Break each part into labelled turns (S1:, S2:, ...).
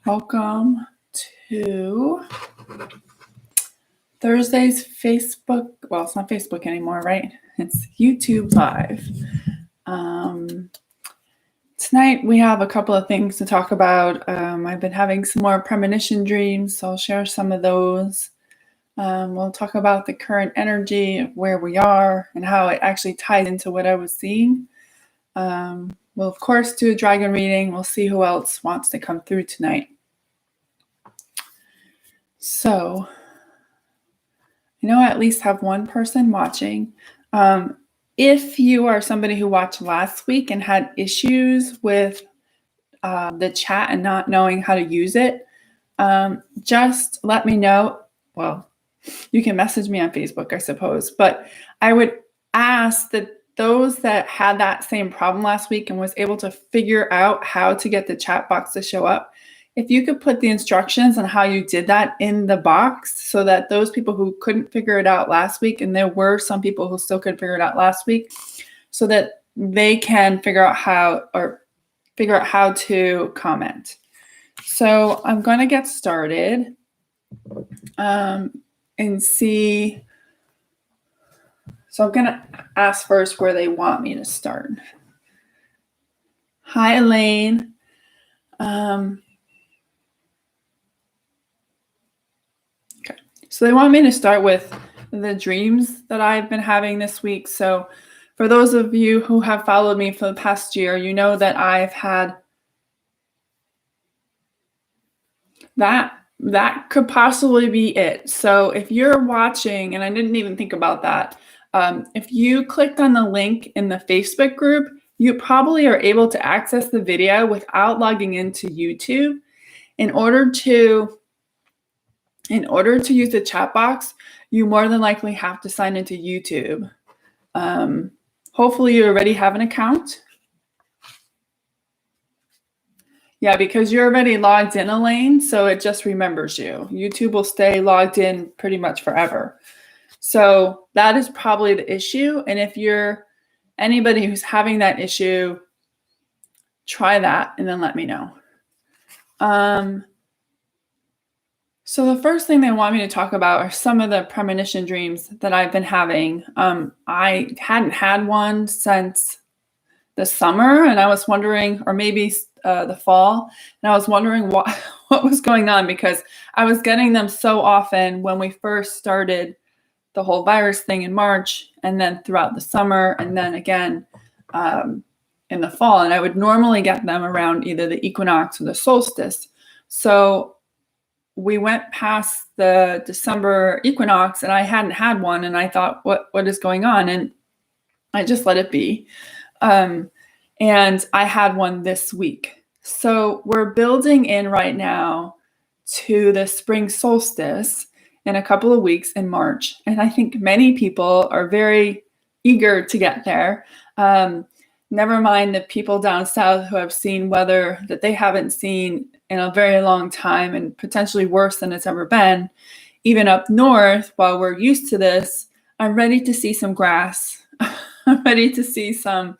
S1: Welcome to Thursday's Facebook. Well, it's not Facebook anymore, right? It's YouTube Live. Tonight we have a couple of things to talk about. I've been having some more premonition dreams, so I'll share some of those. We'll talk about the current energy of where we are and how it actually ties into what I was seeing. We'll, of course, do a dragon reading. We'll see who else wants to come through tonight. So, I know I at least have one person watching. If you are somebody who watched last week and had issues with the chat and not knowing how to use it, just let me know. Well, you can message me on Facebook, I suppose. But I would ask that those that had that same problem last week and was able to figure out how to get the chat box to show up, if you could put the instructions on how you did that in the box so that those people who couldn't figure it out last week, and there were some people who still couldn't figure it out last week, so that they can figure out how to comment. So I'm going to get started and see. So I'm going to ask first where they want me to start. Hi, Elaine. So they want me to start with the dreams that I've been having this week. So for those of you who have followed me for the past year, you know that I've had that could possibly be it. So if you're watching, and I didn't even think about that, if you clicked on the link in the Facebook group, you probably are able to access the video without logging into YouTube. In order to use the chat box, you more than likely have to sign into YouTube. Hopefully you already have an account. Yeah, because you're already logged in, Elaine, so it just remembers you. YouTube will stay logged in pretty much forever. So that is probably the issue. And if you're anybody who's having that issue, try that and then let me know. So the first thing they want me to talk about are some of the premonition dreams that I've been having. I hadn't had one since the summer, and I was wondering, or maybe the fall, and I was wondering what was going on, because I was getting them so often when we first started the whole virus thing in March, and then throughout the summer, and then again in the fall. And I would normally get them around either the equinox or the solstice. So we went past the December equinox and I hadn't had one, and I thought, what is going on? And I just let it be. And I had one this week. So we're building in right now to the spring solstice in a couple of weeks in March. And I think many people are very eager to get there. Never mind the people down south who have seen weather that they haven't seen in a very long time, and potentially worse than it's ever been. Even up north, while we're used to this, I'm ready to see some grass. I'm ready to see some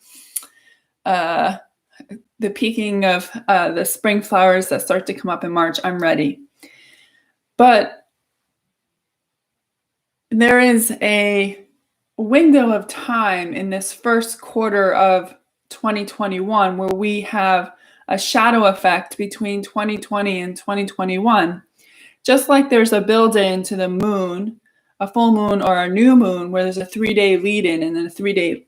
S1: the peaking of the spring flowers that start to come up in March. I'm ready. But there is a window of time in this first quarter of 2021 where we have a shadow effect between 2020 and 2021. Just like there's a build-in to the moon, a full moon or a new moon, where there's a 3-day lead-in and then a 3-day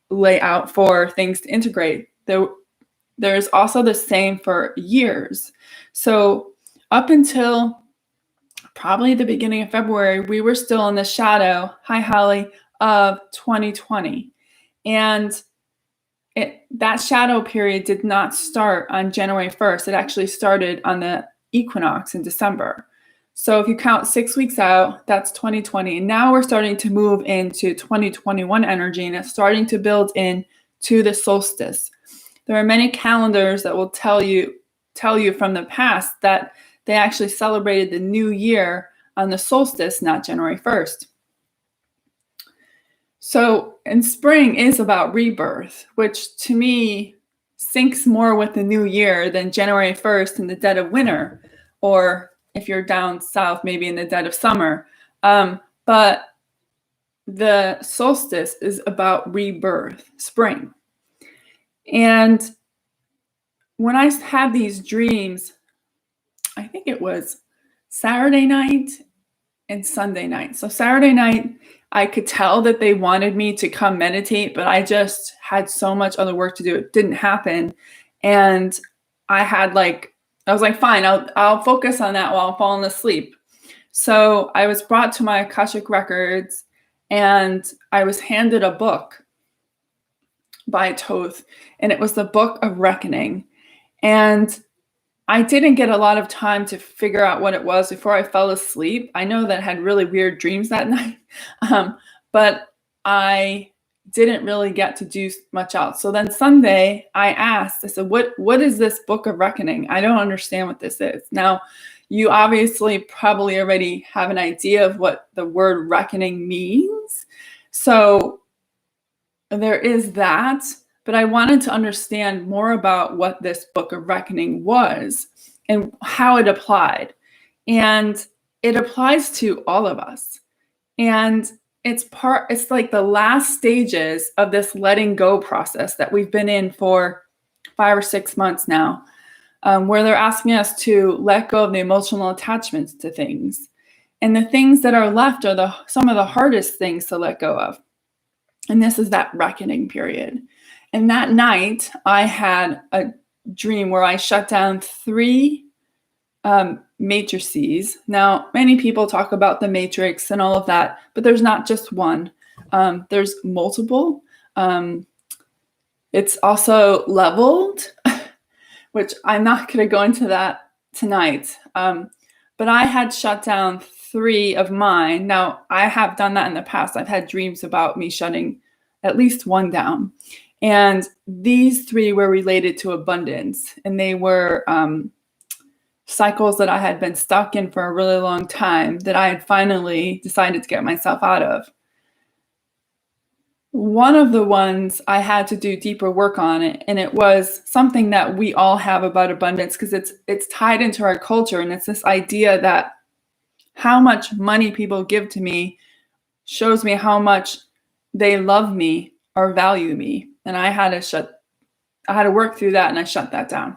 S1: layout for things to integrate. There's also the same for years. So up until probably the beginning of February, we were still in the shadow, hi Holly, of 2020. And that shadow period did not start on January 1st. It actually started on the equinox in December. So if you count 6 weeks out, that's 2020. And now we're starting to move into 2021 energy, and it's starting to build in to the solstice. There are many calendars that will tell you from the past that they actually celebrated the new year on the solstice, not January 1st. So, and spring is about rebirth, which to me syncs more with the new year than January 1st in the dead of winter, or if you're down south, maybe in the dead of summer. But the solstice is about rebirth, spring. And when I had these dreams, I think it was Saturday night and Sunday night. So Saturday night, I could tell that they wanted me to come meditate, but I just had so much other work to do. It didn't happen. And I was like, fine, I'll focus on that while I'm falling asleep. So I was brought to my Akashic records and I was handed a book by Toth, and it was the Book of Reckoning. And I didn't get a lot of time to figure out what it was before I fell asleep. I know that I had really weird dreams that night, but I didn't really get to do much else. So then Sunday, I said, what is this Book of Reckoning? I don't understand what this is. Now, you obviously probably already have an idea of what the word reckoning means. So there is that. But I wanted to understand more about what this Book of Reckoning was and how it applied. And it applies to all of us. And it's like the last stages of this letting go process that we've been in for 5 or 6 months now, where they're asking us to let go of the emotional attachments to things. And the things that are left are some of the hardest things to let go of. And this is that reckoning period. And that night, I had a dream where I shut down 3 matrices. Now, many people talk about the matrix and all of that, but there's not just one. There's multiple. It's also leveled, which I'm not going to go into that tonight. But I had shut down 3 of mine. Now, I have done that in the past. I've had dreams about me shutting at least 1 down. And these 3 were related to abundance. And they were cycles that I had been stuck in for a really long time that I had finally decided to get myself out of. One of the ones I had to do deeper work on it, and it was something that we all have about abundance because it's tied into our culture, and it's this idea that how much money people give to me shows me how much they love me or value me. And I had to work through that, and I shut that down.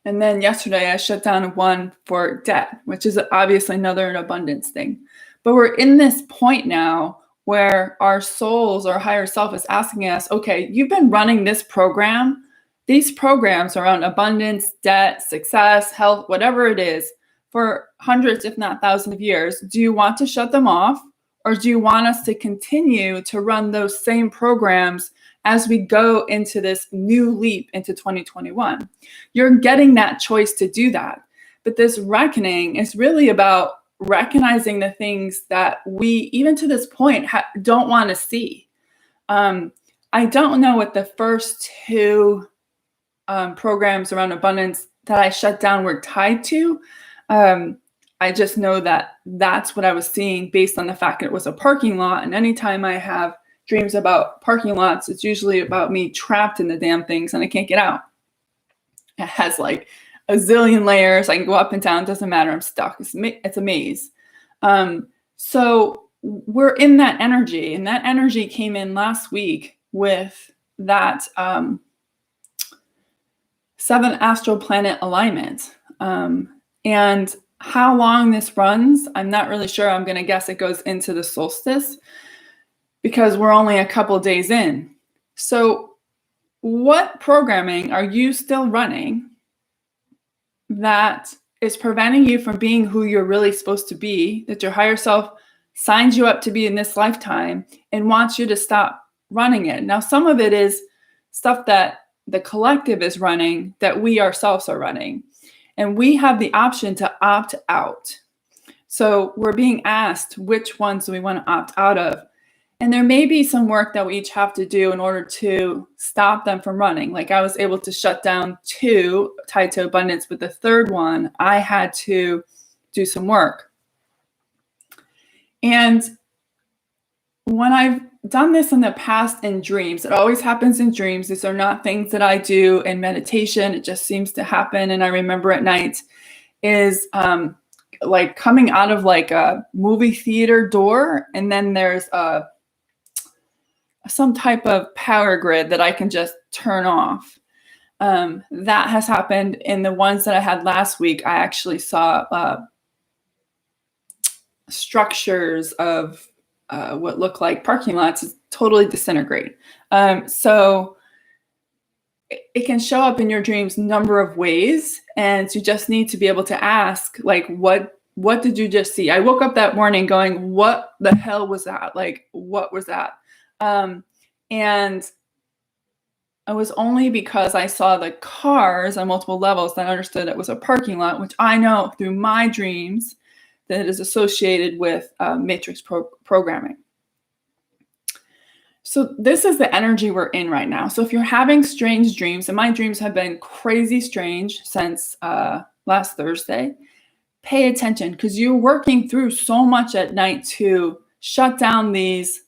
S1: And then yesterday I shut down 1 for debt, which is obviously another abundance thing. But we're in this point now where our souls, our higher self is asking us, okay, you've been running this program. These programs around abundance, debt, success, health, whatever it is, for hundreds, if not thousands of years. Do you want to shut them off? Or do you want us to continue to run those same programs as we go into this new leap into 2021? You're getting that choice to do that. But this reckoning is really about recognizing the things that we, even to this point, don't want to see. I don't know what the first 2 programs around abundance that I shut down were tied to. I just know that that's what I was seeing based on the fact that it was a parking lot. And anytime I have dreams about parking lots, it's usually about me trapped in the damn things and I can't get out. It has like a zillion layers. I can go up and down. It doesn't matter. I'm stuck. It's a maze. So we're in that energy, and that energy came in last week with that 7 astral planet alignment. And how long this runs, I'm not really sure. I'm going to guess it goes into the solstice because we're only a couple days in. So what programming are you still running that is preventing you from being who you're really supposed to be, that your higher self signs you up to be in this lifetime and wants you to stop running it? Now, some of it is stuff that the collective is running that we ourselves are running. And we have the option to opt out. So we're being asked which ones do we want to opt out of. And there may be some work that we each have to do in order to stop them from running. Like I was able to shut down 2 tied to abundance, but the 3rd one, I had to do some work. And when I've done this in the past in dreams, it always happens in dreams. These are not things that I do in meditation. It just seems to happen. And I remember at night is like coming out of like a movie theater door. And then there's some type of power grid that I can just turn off. That has happened in the ones that I had last week. I actually saw structures of what look like parking lots totally disintegrate. So it can show up in your dreams number of ways, and you just need to be able to ask, like, what did you just see? I woke up that morning going, what the hell was that? Like, what was that? And it was only because I saw the cars on multiple levels that I understood it was a parking lot, which I know through my dreams that is associated with matrix programming. So this is the energy we're in right now. So if you're having strange dreams, and my dreams have been crazy strange since last Thursday, pay attention, because you're working through so much at night to shut down these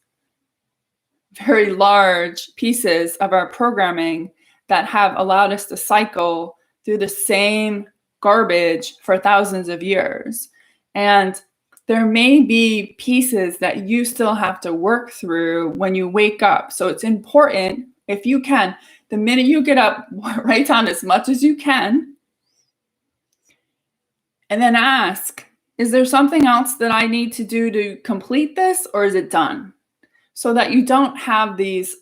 S1: very large pieces of our programming that have allowed us to cycle through the same garbage for thousands of years. And there may be pieces that you still have to work through when you wake up. So it's important, if you can, the minute you get up, write down as much as you can, and then ask, is there something else that I need to do to complete this, or is it done? So that you don't have these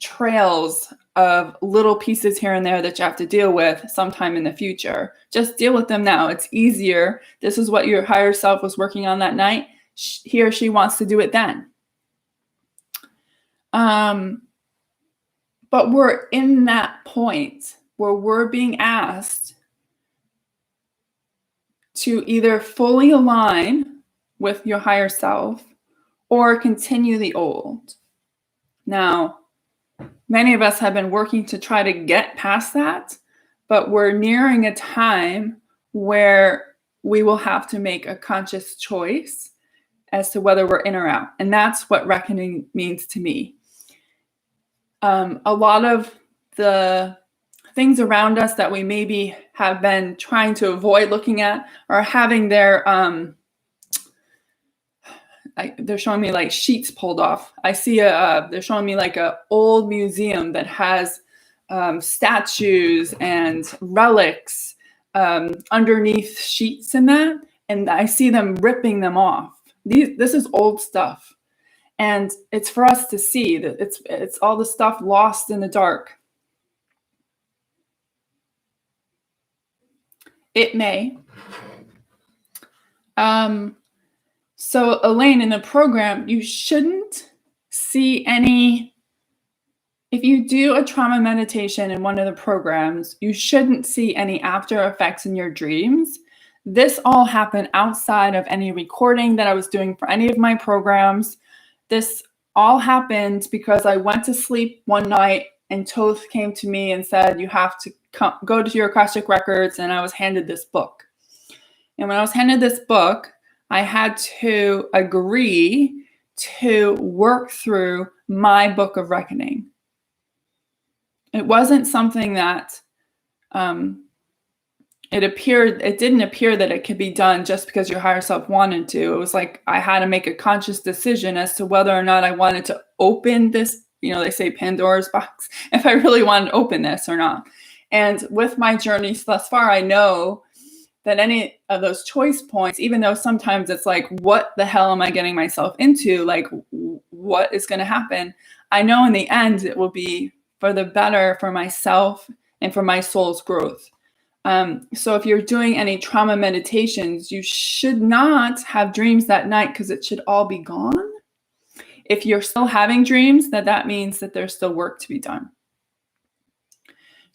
S1: trails of little pieces here and there that you have to deal with sometime in the future. Just deal with them now. It's easier. This is what your higher self was working on that night. He or she wants to do it then. But we're in that point where we're being asked to either fully align with your higher self or continue the old. Now, many of us have been working to try to get past that, but we're nearing a time where we will have to make a conscious choice as to whether we're in or out. And that's what reckoning means to me. A lot of the things around us that we maybe have been trying to avoid looking at are having their they're showing me like sheets pulled off. I see they're showing me like a old museum that has statues and relics underneath sheets in that, and I see them ripping them off. This is old stuff, and it's for us to see that it's all the stuff lost in the dark. It may. So Elaine, in the program, you shouldn't see any, if you do a trauma meditation in one of the programs, you shouldn't see any after effects in your dreams. This all happened outside of any recording that I was doing for any of my programs. This all happened because I went to sleep one night and Toth came to me and said, you have to go to your Akashic Records, and I was handed this book. And when I was handed this book, I had to agree to work through my book of reckoning. It wasn't something that it didn't appear that it could be done just because your higher self wanted to. It was like I had to make a conscious decision as to whether or not I wanted to open this, they say Pandora's box, if I really wanted to open this or not. And with my journeys thus far, I know that any of those choice points, even though sometimes it's like, what the hell am I getting myself into? Like, what is going to happen? I know in the end, it will be for the better for myself and for my soul's growth. So if you're doing any trauma meditations, you should not have dreams that night because it should all be gone. If you're still having dreams, that means that there's still work to be done.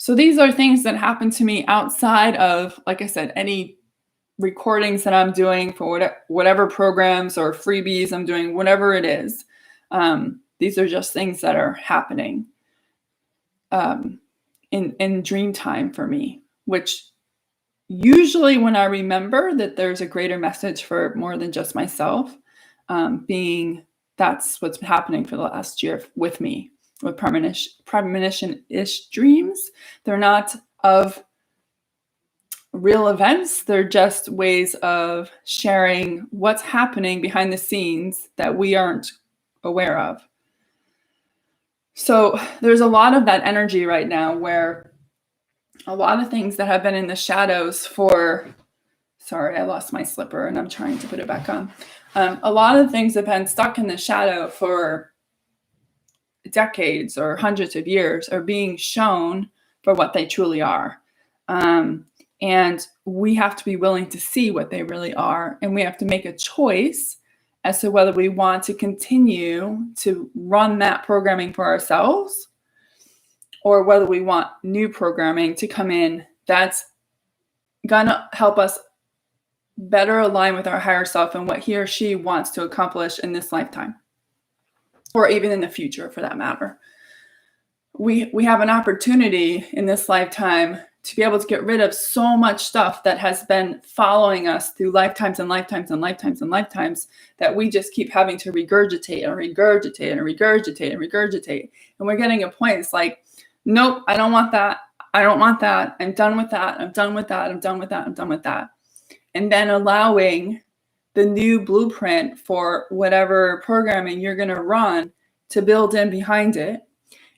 S1: So these are things that happen to me outside of, like I said, any recordings that I'm doing for whatever programs or freebies I'm doing, whatever it is. These are just things that are happening in dream time for me, which usually when I remember that there's a greater message for more than just myself, being that's what's been happening for the last year with me with premonition-ish dreams. They're not of real events. They're just ways of sharing what's happening behind the scenes that we aren't aware of. So there's a lot of that energy right now where a lot of things that have been in the shadows for, sorry, I lost my slipper and I'm trying to put it back on. A lot of things have been stuck in the shadow for decades or hundreds of years are being shown for what they truly are. And we have to be willing to see what they really are. And we have to make a choice as to whether we want to continue to run that programming for ourselves or whether we want new programming to come in that's going to help us better align with our higher self and what he or she wants to accomplish in this lifetime, or even in the future for that matter. We have an opportunity in this lifetime to be able to get rid of so much stuff that has been following us through lifetimes and lifetimes and lifetimes and lifetimes that we just keep having to regurgitate and regurgitate and regurgitate and regurgitate. And we're getting a point, it's like, nope, I don't want that. I don't want that. I'm done with that. I'm done with that. I'm done with that. I'm done with that. And then allowing the new blueprint for whatever programming you're going to run to build in behind it.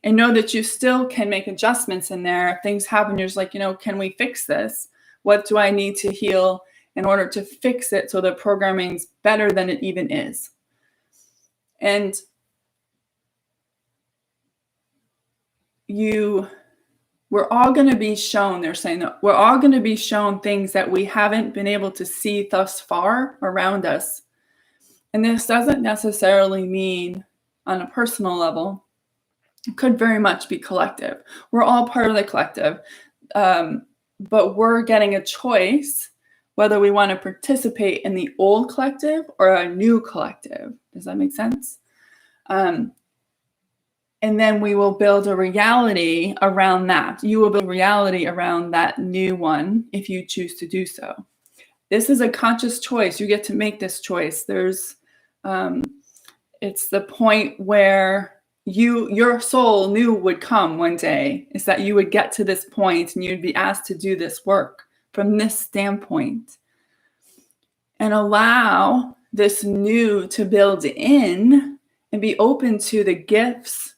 S1: And know that you still can make adjustments in there. If things happen, you're just like, can we fix this? What do I need to heal in order to fix it so the programming's better than it even is? And we're all going to be shown, they're saying that we're all going to be shown things that we haven't been able to see thus far around us. And this doesn't necessarily mean on a personal level. It could very much be collective. We're all part of the collective, but we're getting a choice whether we want to participate in the old collective or a new collective. Does that make sense? And then we will build a reality around that. You will build a reality around that new one if you choose to do so. This is a conscious choice. You get to make this choice. It's the point where your soul knew would come one day, is that you would get to this point and you'd be asked to do this work from this standpoint and allow this new to build in and be open to the gifts,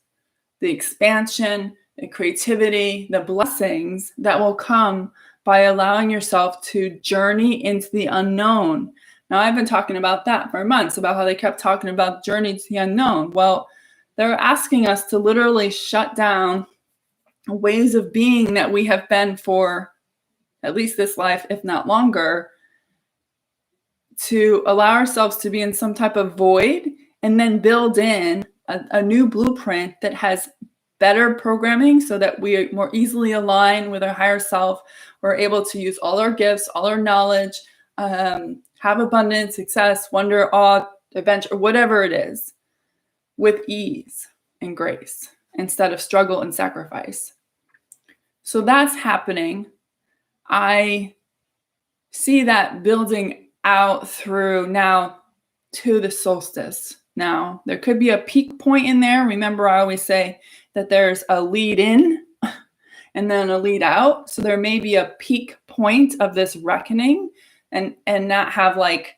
S1: the expansion, the creativity, the blessings that will come by allowing yourself to journey into the unknown. Now, I've been talking about that for months, about how they kept talking about journey to the unknown. Well, they're asking us to literally shut down ways of being that we have been for at least this life, if not longer, to allow ourselves to be in some type of void and then build in a new blueprint that has better programming so that we more easily align with our higher self. We're able to use all our gifts, all our knowledge, have abundance, success, wonder, awe, adventure, whatever it is, with ease and grace instead of struggle and sacrifice. So that's happening. I see that building out through now to the solstice. Now, there could be a peak point in there. Remember, I always say that there's a lead in and then a lead out. So there may be a peak point of this reckoning and not have like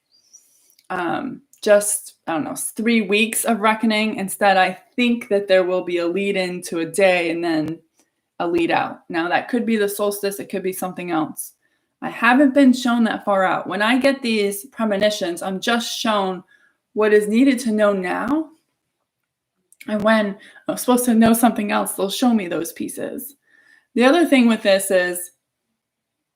S1: just, 3 weeks of reckoning. Instead, I think that there will be a lead into a day and then a lead out. Now, that could be the solstice. It could be something else. I haven't been shown that far out. When I get these premonitions, I'm just shown what is needed to know now. And when I'm supposed to know something else, they'll show me those pieces. The other thing with this is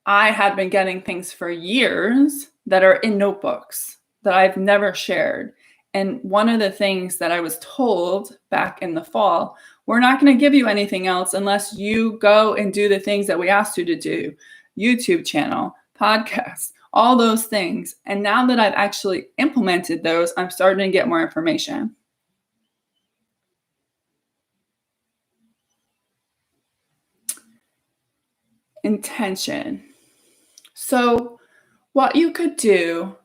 S1: I had been getting things for years that are in notebooks that I've never shared. And one of the things that I was told back in the fall, we're not going to give you anything else unless you go and do the things that we asked you to do. YouTube channel, podcasts, all those things. And now that I've actually implemented those, I'm starting to get more information. Intention. So what you could do,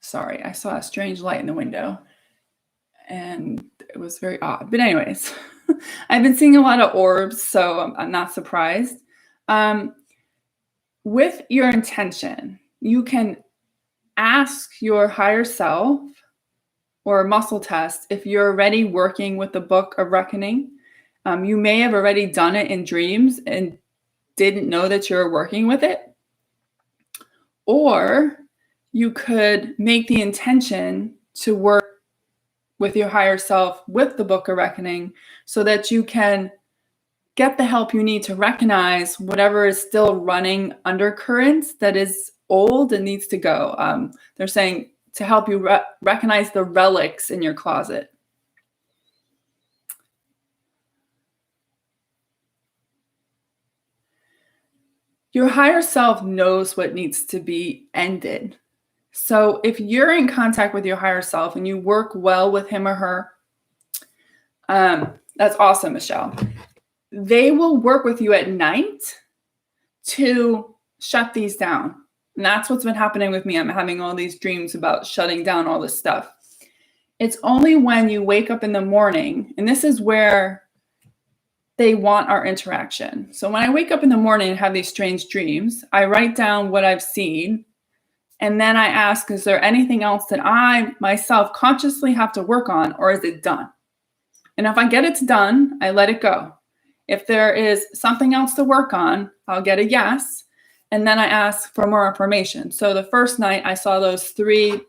S1: Sorry, I saw a strange light in the window and it was very odd. But anyways, I've been seeing a lot of orbs, so I'm not surprised. With your intention, you can ask your higher self or muscle test if you're already working with the Book of Reckoning. You may have already done it in dreams and didn't know that you're working with it. Or you could make the intention to work with your higher self with the Book of Reckoning so that you can get the help you need to recognize whatever is still running undercurrents that is old and needs to go. They're saying to help you recognize the relics in your closet. Your higher self knows what needs to be ended. So if you're in contact with your higher self and you work well with him or her, that's awesome, Michelle. They will work with you at night to shut these down. And that's what's been happening with me. I'm having all these dreams about shutting down all this stuff. It's only when you wake up in the morning, and this is where they want our interaction. So when I wake up in the morning and have these strange dreams, I write down what I've seen. And then I ask, is there anything else that I myself consciously have to work on, or is it done? And if I get it's done, I let it go. If there is something else to work on, I'll get a yes. And then I ask for more information. So the first night I saw those 3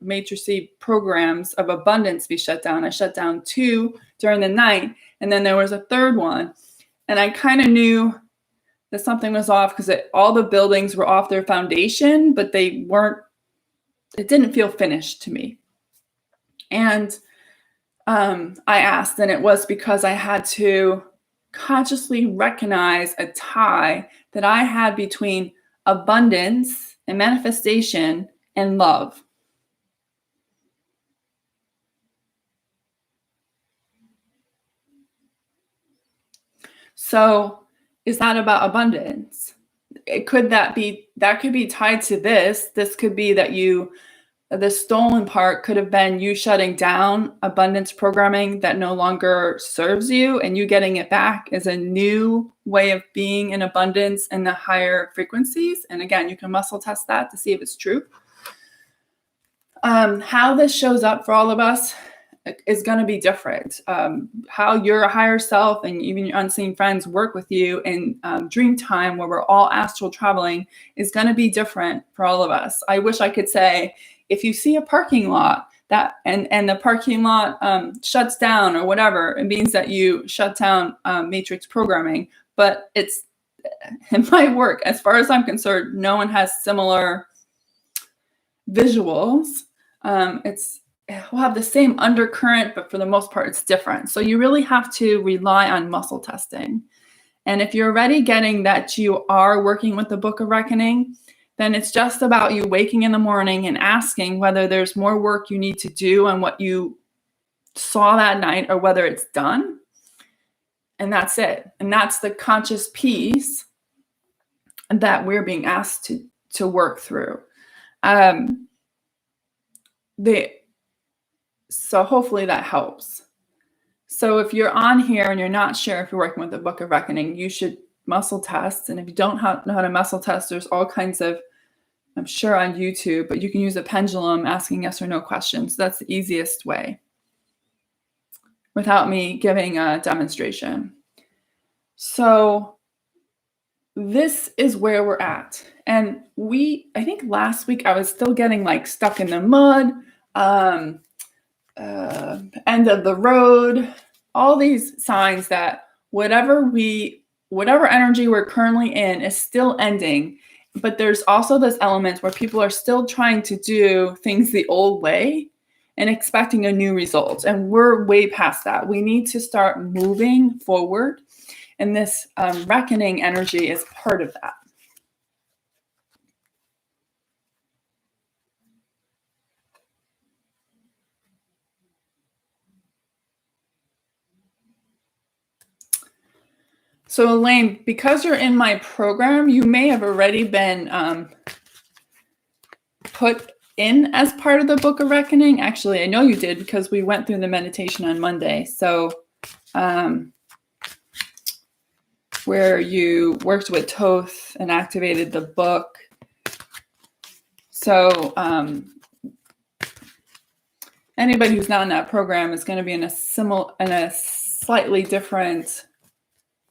S1: matrixy programs of abundance be shut down. I shut down 2 during the night. And then there was a third one. And I kind of knew that something was off because all the buildings were off their foundation, but it didn't feel finished to me. And I asked, and it was because I had to consciously recognize a tie that I had between abundance and manifestation and love. So is that about abundance? That could be tied to this. This could be that the stolen part could have been you shutting down abundance programming that no longer serves you, and you getting it back as a new way of being in abundance and the higher frequencies. And again, you can muscle test that to see if it's true. How this shows up for all of us is going to be different. How your higher self and even your unseen friends work with you in dream time, where we're all astral traveling, is going to be different for all of us. I wish I could say, if you see a parking lot and the parking lot shuts down or whatever, it means that you shut down matrix programming. But it might work. As far as I'm concerned, no one has similar visuals. We'll have the same undercurrent, but for the most part, it's different. So you really have to rely on muscle testing. And if you're already getting that you are working with the Book of Reckoning, then it's just about you waking in the morning and asking whether there's more work you need to do on what you saw that night or whether it's done. And that's it. And that's the conscious piece that we're being asked to work through. So hopefully that helps. So if you're on here and you're not sure if you're working with the Book of Reckoning, you should muscle test. And if you don't know how to muscle test, there's all kinds of, I'm sure on YouTube, but you can use a pendulum asking yes or no questions. That's the easiest way without me giving a demonstration. So this is where we're at. And I think last week I was still getting like stuck in the mud, end of the road, all these signs that whatever energy we're currently in is still ending. But there's also this element where people are still trying to do things the old way and expecting a new result. And we're way past that. We need to start moving forward. And this reckoning energy is part of that. So Elaine, because you're in my program, you may have already been put in as part of the Book of Reckoning. Actually, I know you did because we went through the meditation on Monday. So where you worked with Toth and activated the book. So anybody who's not in that program is going to be in a slightly different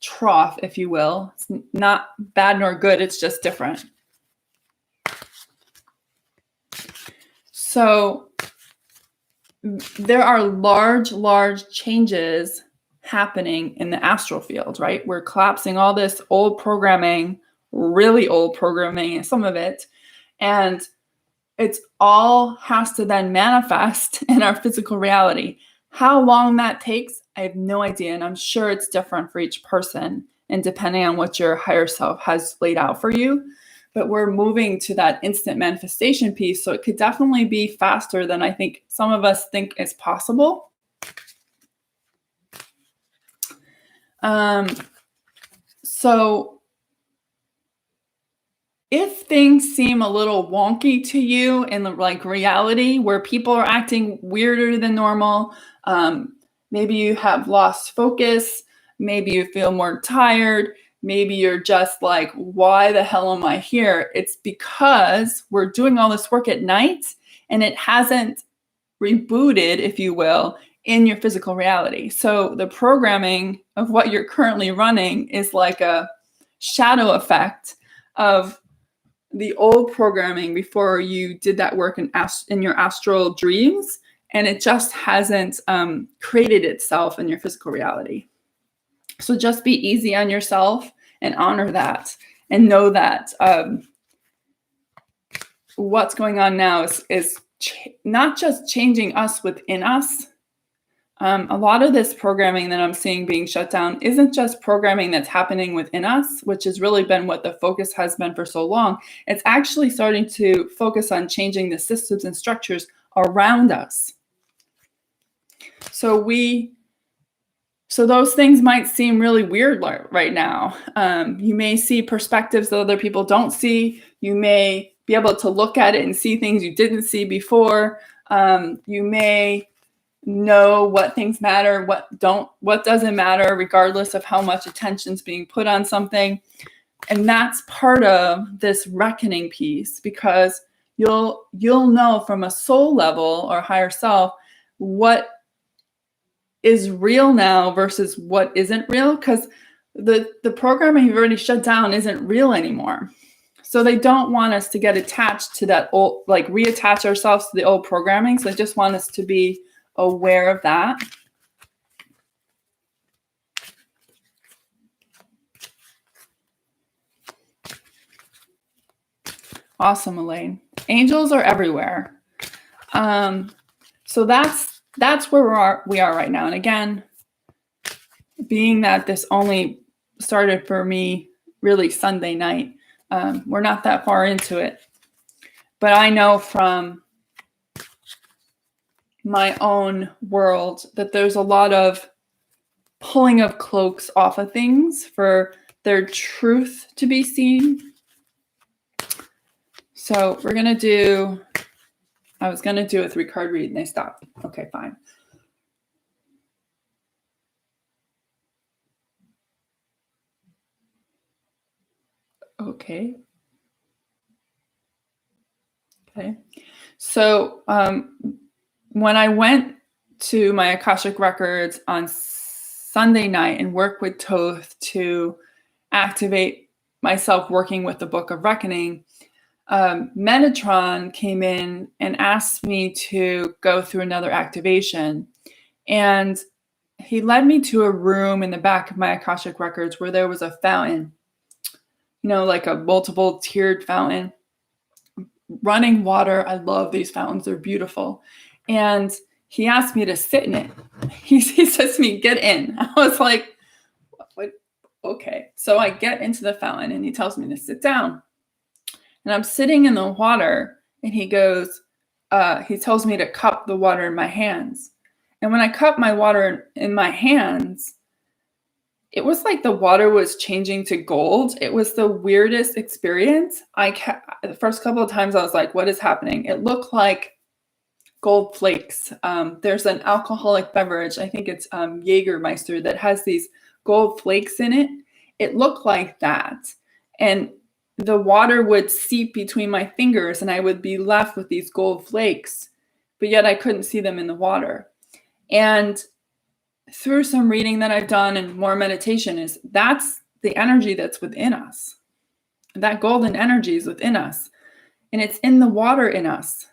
S1: trough, if you will. It's not bad nor good, it's just different. So there are large changes happening in the astral field, right? We're collapsing all this old programming, really old programming, some of it, and it's all has to then manifest in our physical reality. How long that takes, I have no idea, and I'm sure it's different for each person and depending on what your higher self has laid out for you. But we're moving to that instant manifestation piece, so it could definitely be faster than I think some of us think is possible. So if things seem a little wonky to you in the reality, where people are acting weirder than normal, maybe you have lost focus, maybe you feel more tired, maybe you're just like, why the hell am I here? It's because we're doing all this work at night and it hasn't rebooted, if you will, in your physical reality. So the programming of what you're currently running is like a shadow effect of the old programming before you did that work in your astral dreams, and it just hasn't created itself in your physical reality. So just be easy on yourself and honor that and know that what's going on now is not just changing us within us. A lot of this programming that I'm seeing being shut down isn't just programming that's happening within us, which has really been what the focus has been for so long. It's actually starting to focus on changing the systems and structures around us. So those things might seem really weird right now. You may see perspectives that other people don't see. You may be able to look at it and see things you didn't see before. You may know what things matter, what doesn't matter, regardless of how much attention's being put on something. And that's part of this reckoning piece, because you'll know from a soul level or higher self what is real now versus what isn't real, because the programming you've already shut down isn't real anymore. So they don't want us to get attached to that old, reattach ourselves to the old programming. So they just want us to be aware of that. Awesome, Elaine. Angels are everywhere. So that's where we are right now. And again, being that this only started for me really Sunday night, we're not that far into it. But I know from my own world that there's a lot of pulling of cloaks off of things for their truth to be seen. So we're going to do, I was going to do a 3-card read and they stopped. Okay, fine. Okay. So when I went to my Akashic Records on Sunday night and worked with Toth to activate myself working with the Book of Reckoning, Metatron came in and asked me to go through another activation. And he led me to a room in the back of my Akashic Records where there was a fountain, like a multiple tiered fountain, running water. I love these fountains. They're beautiful. And he asked me to sit in it. He says to me, get in. I was like, what? Okay. So I get into the fountain and he tells me to sit down. And I'm sitting in the water and he goes, he tells me to cup the water in my hands. And when I cup my water in my hands, it was like the water was changing to gold. It was the weirdest experience. The first couple of times I was like, what is happening? It looked like gold flakes. There's an alcoholic beverage, I think it's Jägermeister, that has these gold flakes in it. It looked like that. And the water would seep between my fingers and I would be left with these gold flakes, but yet I couldn't see them in the water. And through some reading that I've done and more meditation, that's the energy that's within us. That golden energy is within us, and it's in the water in us.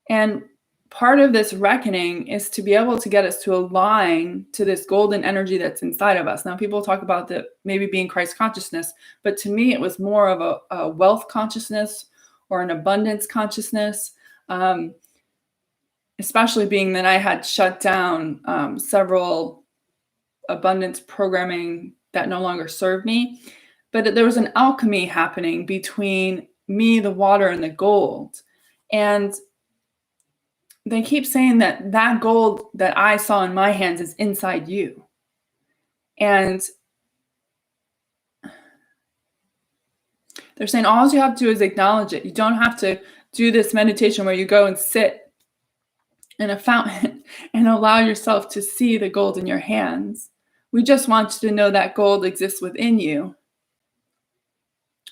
S1: And part of this reckoning is to be able to get us to align to this golden energy that's inside of us. Now, people talk about the maybe being Christ consciousness, but to me, it was more of a wealth consciousness or an abundance consciousness, especially being that I had shut down several abundance programming that no longer served me. But there was an alchemy happening between me, the water, and the gold. And they keep saying that gold that I saw in my hands is inside you. And they're saying all you have to do is acknowledge it. You don't have to do this meditation where you go and sit in a fountain and allow yourself to see the gold in your hands. We just want you to know that gold exists within you.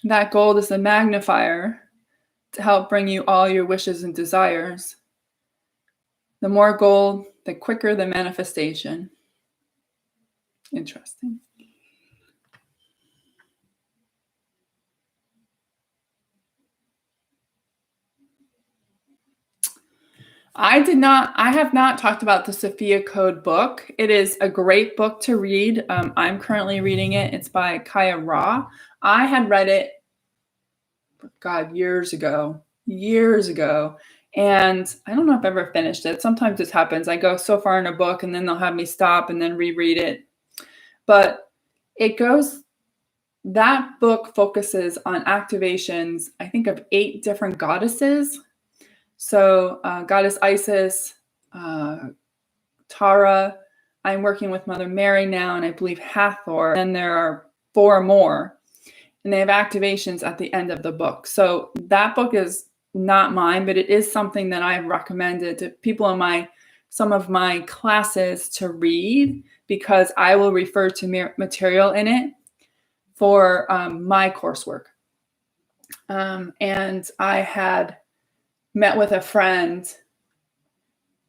S1: That gold is a magnifier to help bring you all your wishes and desires. The more gold, the quicker the manifestation. Interesting. I have not talked about the Sophia Code book. It is a great book to read. I'm currently reading it. It's by Kaya Ra. I had read it, years ago. And I don't know if I've ever finished it. Sometimes this happens. I go so far in a book and then they'll have me stop and then reread it. But that book focuses on activations, I think, of 8 different goddesses. So Goddess Isis, Tara, I'm working with Mother Mary now, and I believe Hathor, and there are 4 more. And they have activations at the end of the book. So that book is not mine, but it is something that I've recommended to people in some of my classes to read, because I will refer to material in it for my coursework. And I had met with a friend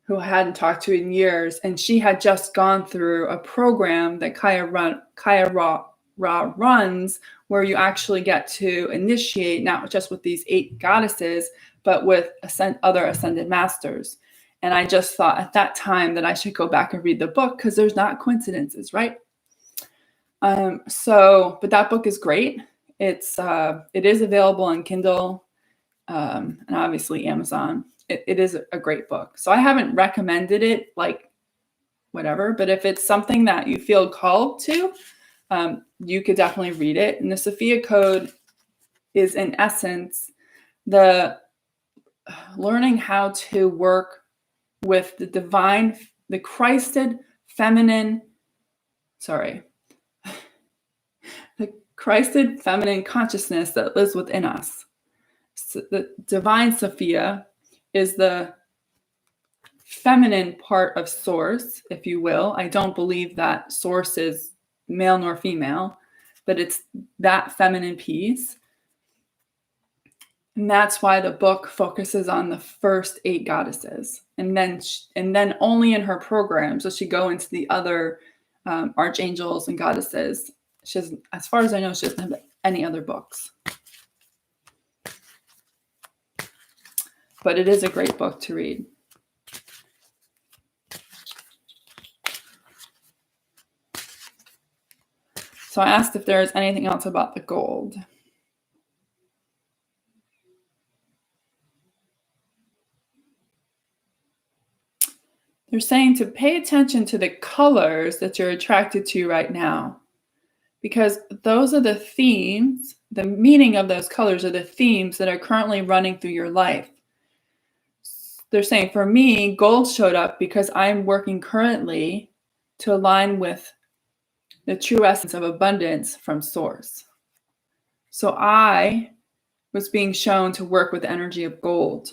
S1: who I hadn't talked to in years, and she had just gone through a program that Kaya Ra runs, where you actually get to initiate not just with these 8 goddesses, but with other ascended masters. And I just thought at that time that I should go back and read the book, because there's not coincidences, right? But that book is great. It is available on Kindle, and obviously Amazon. It is a great book. So I haven't recommended it, like whatever, but if it's something that you feel called to, you could definitely read it. And the Sophia Code is, in essence, the learning how to work with the Christed feminine consciousness that lives within us. So the divine Sophia is the feminine part of source, if you will. I don't believe that source is male nor female, but it's that feminine piece. And that's why the book focuses on the first 8 goddesses. And then only in her program does she go into the other archangels and goddesses. As far as I know, she doesn't have any other books. But it is a great book to read. So I asked if there is anything else about the gold. They're saying to pay attention to the colors that you're attracted to right now, because those are the themes, the meaning of those colors are the themes that are currently running through your life. They're saying, for me, gold showed up because I'm working currently to align with the true essence of abundance from source. So I was being shown to work with the energy of gold.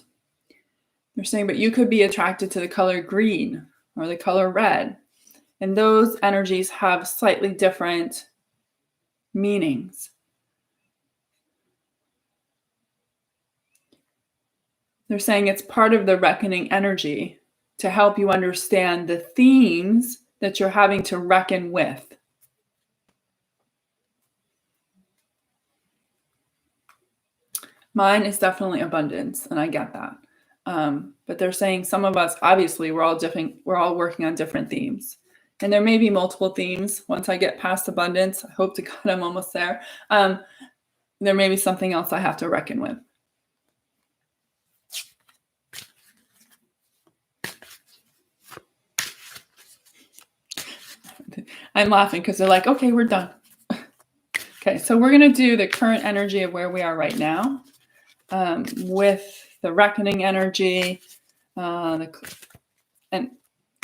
S1: They're saying, but you could be attracted to the color green or the color red. And those energies have slightly different meanings. They're saying it's part of the reckoning energy to help you understand the themes that you're having to reckon with. Mine is definitely abundance, and I get that. But they're saying some of us, obviously, we're all working on different themes. And there may be multiple themes. Once I get past abundance, I hope to God I'm almost there. There may be something else I have to reckon with. I'm laughing because they're like, okay, we're done. Okay, so we're going to do the current energy of where we are right now with the reckoning energy and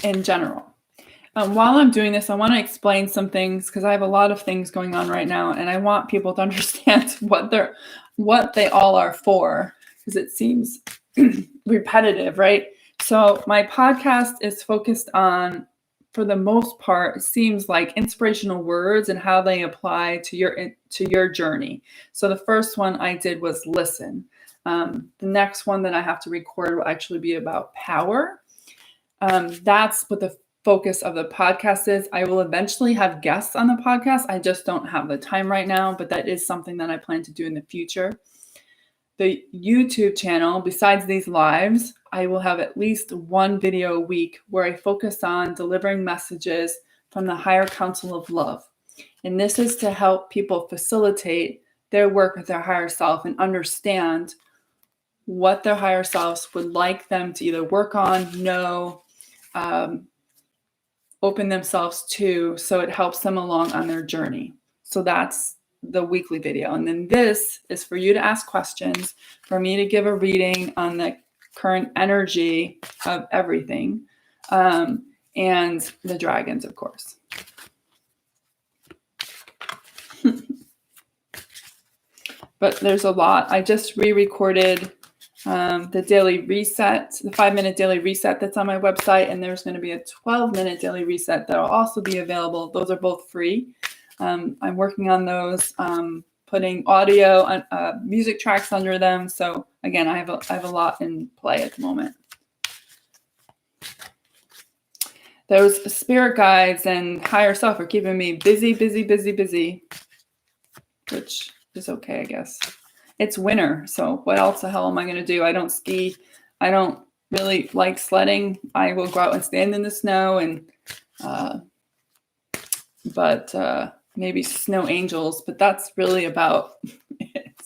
S1: in general. While I'm doing this, I want to explain some things because I have a lot of things going on right now, and I want people to understand what they all are for, because it seems repetitive, right? So my podcast is focused on, for the most part, it seems like inspirational words and how they apply to your journey. So the first one I did was listen. The next one that I have to record will actually be about power. That's what the focus of the podcast is. I will eventually have guests on the podcast. I just don't have the time right now, but that is something that I plan to do in the future. The YouTube channel, besides these lives, I will have at least one video a week where I focus on delivering messages from the higher council of love. And this is to help people facilitate their work with their higher self and understand what their higher selves would like them to either work on, know, open themselves to, so it helps them along on their journey. So that's the weekly video. And then this is for you to ask questions, for me to give a reading on the current energy of everything, and the dragons, of course. But there's a lot. I just re-recorded the daily reset, the 5-minute daily reset that's on my website, and there's going to be a 12-minute daily reset that will also be available. Those are both free. I'm working on those, putting audio, music tracks under them. So again, I have a lot in play at the moment. Those spirit guides and higher self are keeping me busy, which is okay, I guess. It's winter, so what else the hell am I going to do? I don't ski. I don't really like sledding. I will go out and stand in the snow, and maybe snow angels, but that's really about it.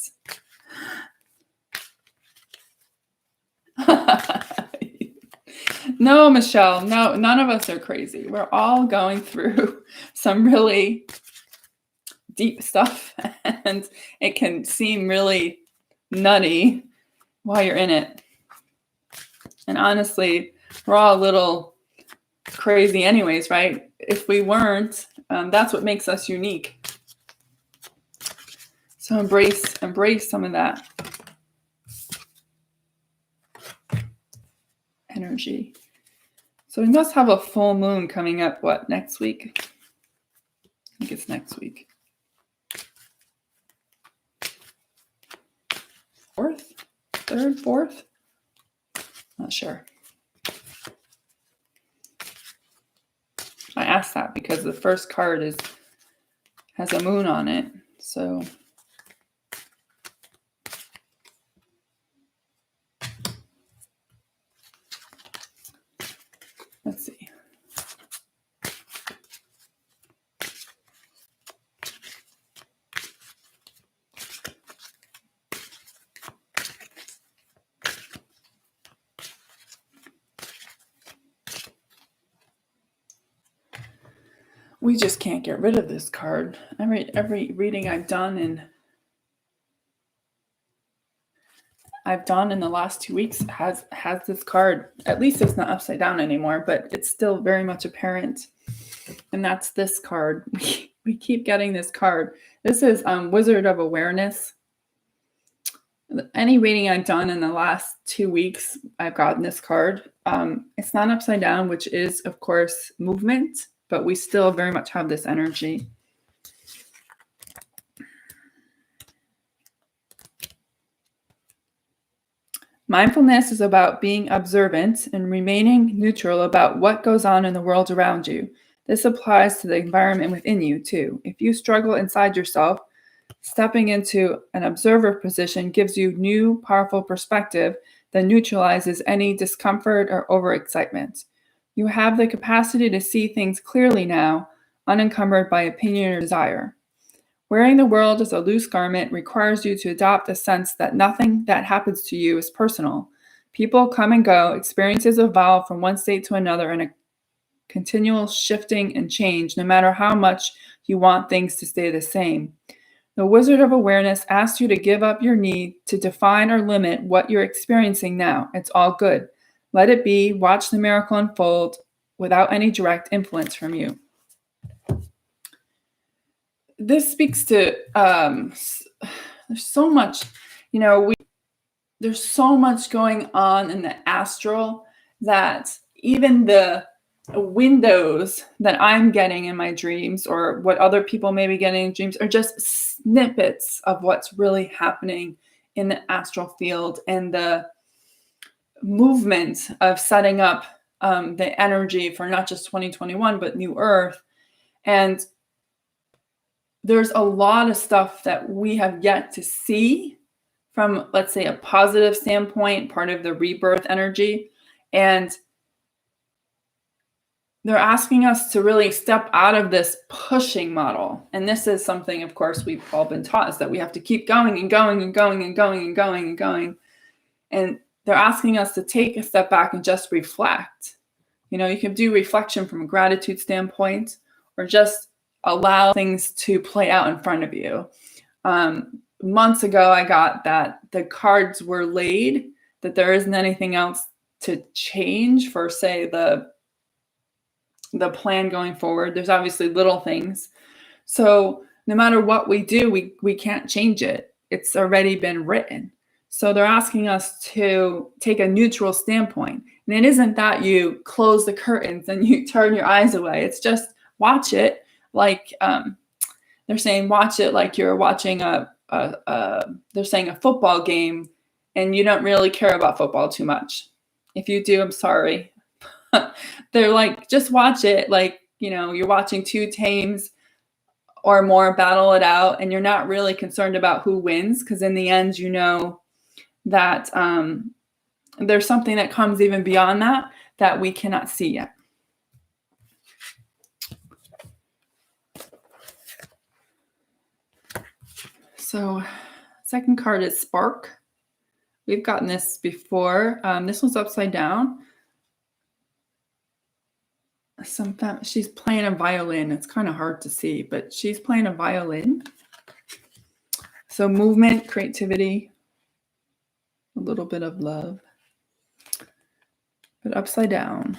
S1: No, Michelle, no, none of us are crazy. We're all going through some really deep stuff, and it can seem really nutty while you're in it. And honestly, we're all a little crazy anyways, right? If we weren't, that's what makes us unique. So embrace some of that energy. So we must have a full moon coming up, next week? I think it's next week. 4th? 3rd? 4th? Not sure. I asked that because the first card has a moon on it. So let's see. We just can't get rid of this card. Every reading I've done in the last 2 weeks has this card. At least it's not upside down anymore, but it's still very much apparent. And that's this card. we keep getting this card. This is Wizard of Awareness. Any reading I've done in the last 2 weeks, I've gotten this card. It's not upside down, which is, of course, movement, but we still very much have this energy. Mindfulness is about being observant and remaining neutral about what goes on in the world around you. This applies to the environment within you, too. If you struggle inside yourself, stepping into an observer position gives you new, powerful perspective that neutralizes any discomfort or overexcitement. You have the capacity to see things clearly now, unencumbered by opinion or desire. Wearing the world as a loose garment requires you to adopt the sense that nothing that happens to you is personal. People come and go, experiences evolve from one state to another in a continual shifting and change, no matter how much you want things to stay the same. The Wizard of Awareness asks you to give up your need to define or limit what you're experiencing now. It's all good. Let it be. Watch the miracle unfold without any direct influence from you. This speaks to there's so much, there's so much going on in the astral that even the windows that I'm getting in my dreams, or what other people may be getting in dreams, are just snippets of what's really happening in the astral field and the movement of setting up the energy for not just 2021 but New Earth. And there's a lot of stuff that we have yet to see from, let's say, a positive standpoint, part of the rebirth energy. And they're asking us to really step out of this pushing model. And this is something, of course, we've all been taught, is that we have to keep going and going and going and going and going and going. And they're asking us to take a step back and just reflect. You can do reflection from a gratitude standpoint, or just allow things to play out in front of you. Months ago, I got that the cards were laid, that there isn't anything else to change for, say, the plan going forward. There's obviously little things. So no matter what we do, we can't change it. It's already been written. So they're asking us to take a neutral standpoint. And it isn't that you close the curtains and you turn your eyes away. It's just watch it like they're saying, watch it like you're watching they're saying a football game, and you don't really care about football too much. If you do, I'm sorry. They're like, just watch it like, you're watching two teams or more battle it out, and you're not really concerned about who wins, because in the end, that there's something that comes even beyond that we cannot see yet. So second card is Spark. We've gotten this before. This one's upside down. She's playing a violin. It's kind of hard to see, but she's playing a violin. So movement, creativity, a little bit of love, but upside down.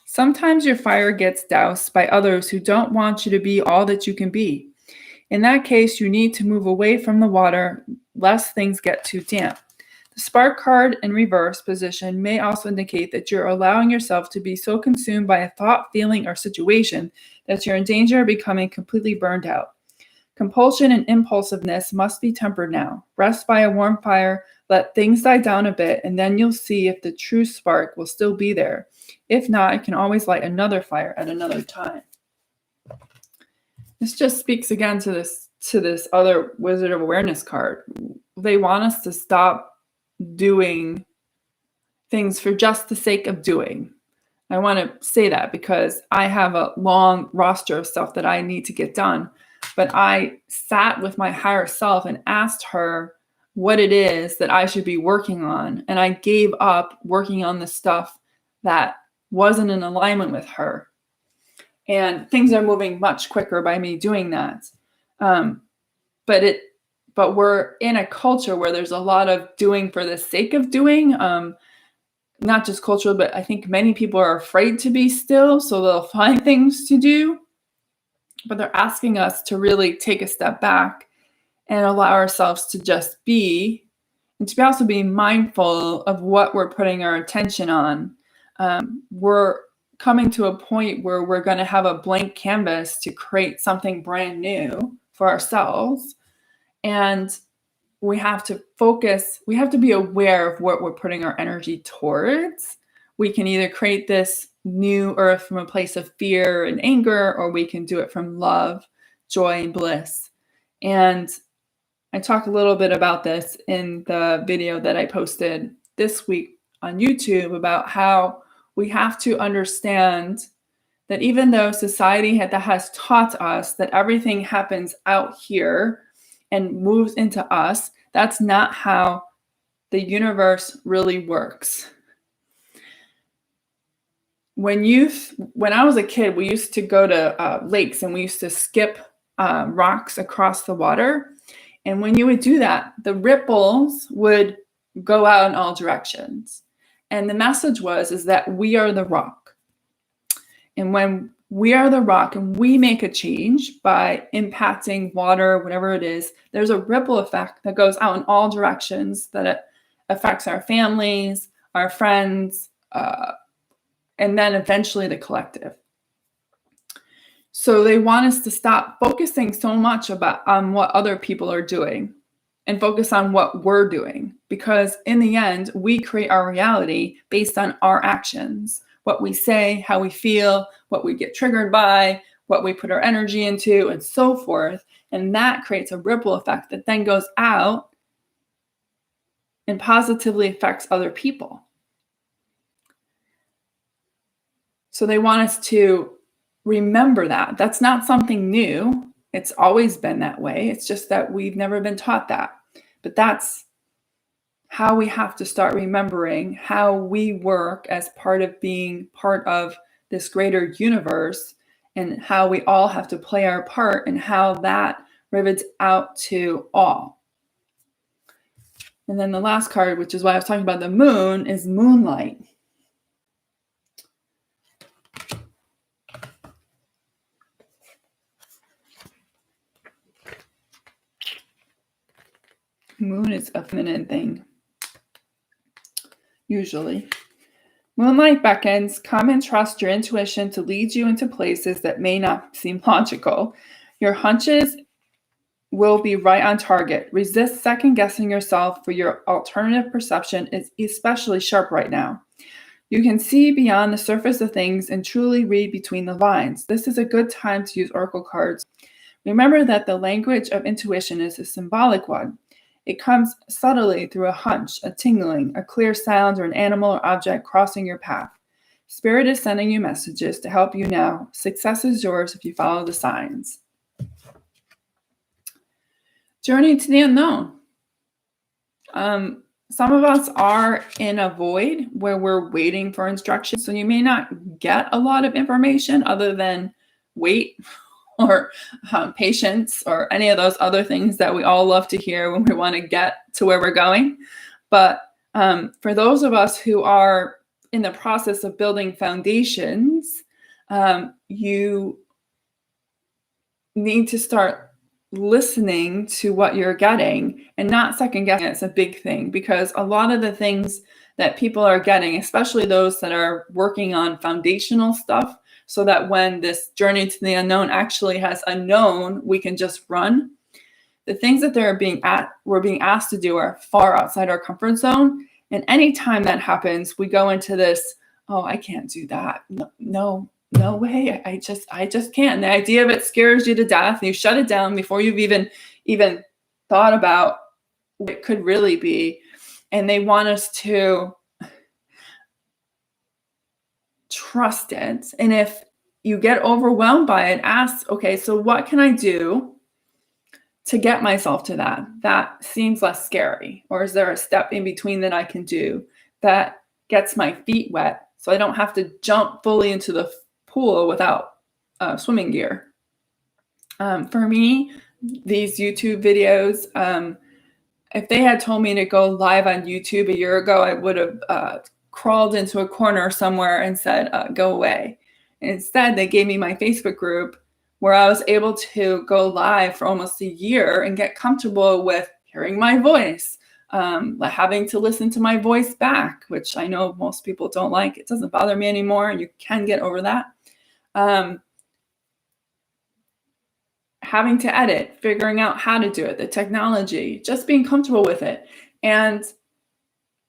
S1: Sometimes your fire gets doused by others who don't want you to be all that you can be. In that case, you need to move away from the water, lest things get too damp. The spark card in reverse position may also indicate that you're allowing yourself to be so consumed by a thought, feeling, or situation that you're in danger of becoming completely burned out. Compulsion and impulsiveness must be tempered now. Rest by a warm fire, let things die down a bit, and then you'll see if the true spark will still be there. If not, you can always light another fire at another time. This just speaks again to this other Wizard of Awareness card. They want us to stop doing things for just the sake of doing. I want to say that because I have a long roster of stuff that I need to get done. But I sat with my higher self and asked her what it is that I should be working on. And I gave up working on the stuff that wasn't in alignment with her. And things are moving much quicker by me doing that. But we're in a culture where there's a lot of doing for the sake of doing, not just cultural, but I think many people are afraid to be still, so they'll find things to do. but they're asking us to really take a step back and allow ourselves to just be, and to also be mindful of what we're putting our attention on. We're coming to a point where we're going to have a blank canvas to create something brand new for ourselves. And we have to focus, we have to be aware of what we're putting our energy towards. We can either create this new earth from a place of fear and anger, or we can do it from love, joy, and bliss. And I talk a little bit about this in the video that I posted this week on YouTube about how we have to understand that even though society has taught us that everything happens out here and moves into us, that's not how the universe really works. When I was a kid, we used to go to lakes and we used to skip rocks across the water. And when you would do that, the ripples would go out in all directions. And the message is that we are the rock. And when we are the rock and we make a change by impacting water, whatever it is, there's a ripple effect that goes out in all directions, that it affects our families, our friends, and then eventually the collective. So they want us to stop focusing so much on what other people are doing and focus on what we're doing. Because in the end, we create our reality based on our actions, what we say, how we feel, what we get triggered by, what we put our energy into, and so forth. And that creates a ripple effect that then goes out and positively affects other people. So they want us to remember that. That's not something new. It's always been that way. It's just that we've never been taught that. But that's how we have to start remembering how we work as part of being part of this greater universe, and how we all have to play our part, and how that rivets out to all. And then the last card, which is why I was talking about the moon, is moonlight. Moon is a feminine thing, usually. Moonlight beckons. Come and trust your intuition to lead you into places that may not seem logical. Your hunches will be right on target. Resist second-guessing yourself, for your alternative perception is especially sharp right now. You can see beyond the surface of things and truly read between the lines. This is a good time to use oracle cards. Remember that the language of intuition is a symbolic one. It comes subtly through a hunch, a tingling, a clear sound, or an animal or object crossing your path. Spirit is sending you messages to help you now. Success is yours if you follow the signs. Journey to the unknown. Some of us are in a void where we're waiting for instructions, so you may not get a lot of information other than wait or patience, or any of those other things that we all love to hear when we want to get to where we're going. But for those of us who are in the process of building foundations, you need to start listening to what you're getting and not second guessing. It's a big thing, because a lot of the things that people are getting, especially those that are working on foundational stuff, so that when this journey to the unknown actually has a known, we can just run. The things that we're being asked to do are far outside our comfort zone. And anytime that happens, we go into this, oh, I can't do that. No way. I just can't. And the idea of it scares you to death. You shut it down before you've even thought about what it could really be. And they want us to trust it. And if you get overwhelmed by it, ask, okay, so what can I do to get myself to that? That seems less scary. Or is there a step in between that I can do that gets my feet wet so I don't have to jump fully into the pool without swimming gear? For me, these YouTube videos, if they had told me to go live on YouTube a year ago, I would have crawled into a corner somewhere and said, go away. And instead, they gave me my Facebook group where I was able to go live for almost a year and get comfortable with hearing my voice, having to listen to my voice back, which I know most people don't like. It doesn't bother me anymore. You can get over that. Having to edit, figuring out how to do it, the technology, just being comfortable with it. And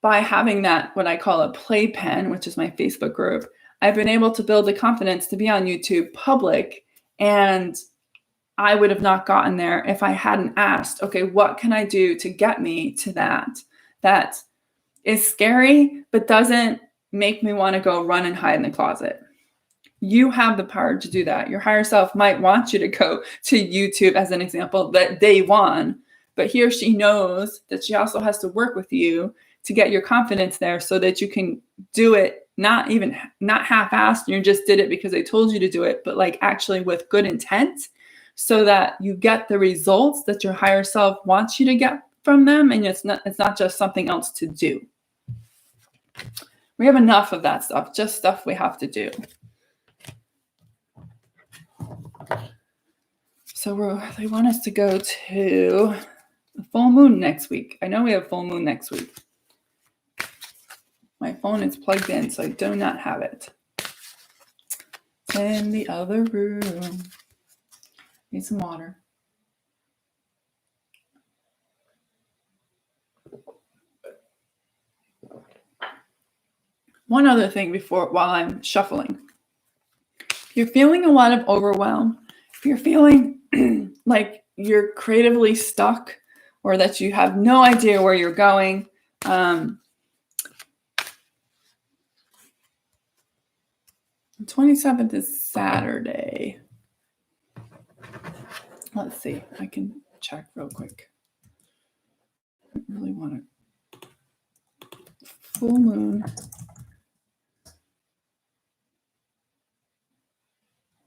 S1: by having that, what I call a playpen, which is my Facebook group, I've been able to build the confidence to be on YouTube public. And I would have not gotten there if I hadn't asked, okay, what can I do to get me to that? That is scary, but doesn't make me want to go run and hide in the closet. You have the power to do that. Your higher self might want you to go to YouTube, as an example, that day one, but he or she knows that she also has to work with you to get your confidence there so that you can do it, not half-assed, you just did it because they told you to do it, but like actually with good intent, so that you get the results that your higher self wants you to get from them, and it's not just something else to do. We have enough of that stuff, just stuff we have to do. So they want us to go to the full moon next week. I know we have full moon next week. My phone is plugged in, so I do not have it. It's in the other room. Need some water. One other thing while I'm shuffling. If you're feeling a lot of overwhelm, if you're feeling like you're creatively stuck or that you have no idea where you're going, the 27th is Saturday. Let's see. I can check real quick. I really want to. Full moon.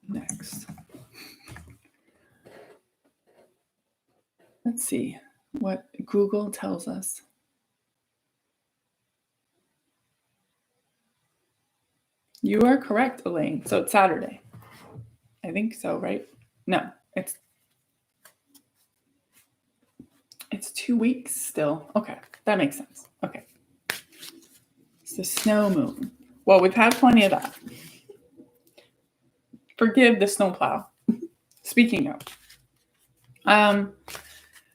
S1: Next. Let's see what Google tells us. You are correct, Elaine. So it's Saturday. I think so, right? No, it's 2 weeks still. Okay, that makes sense. Okay. It's the snow moon. Well, we've had plenty of that. Forgive the snowplow. Speaking of.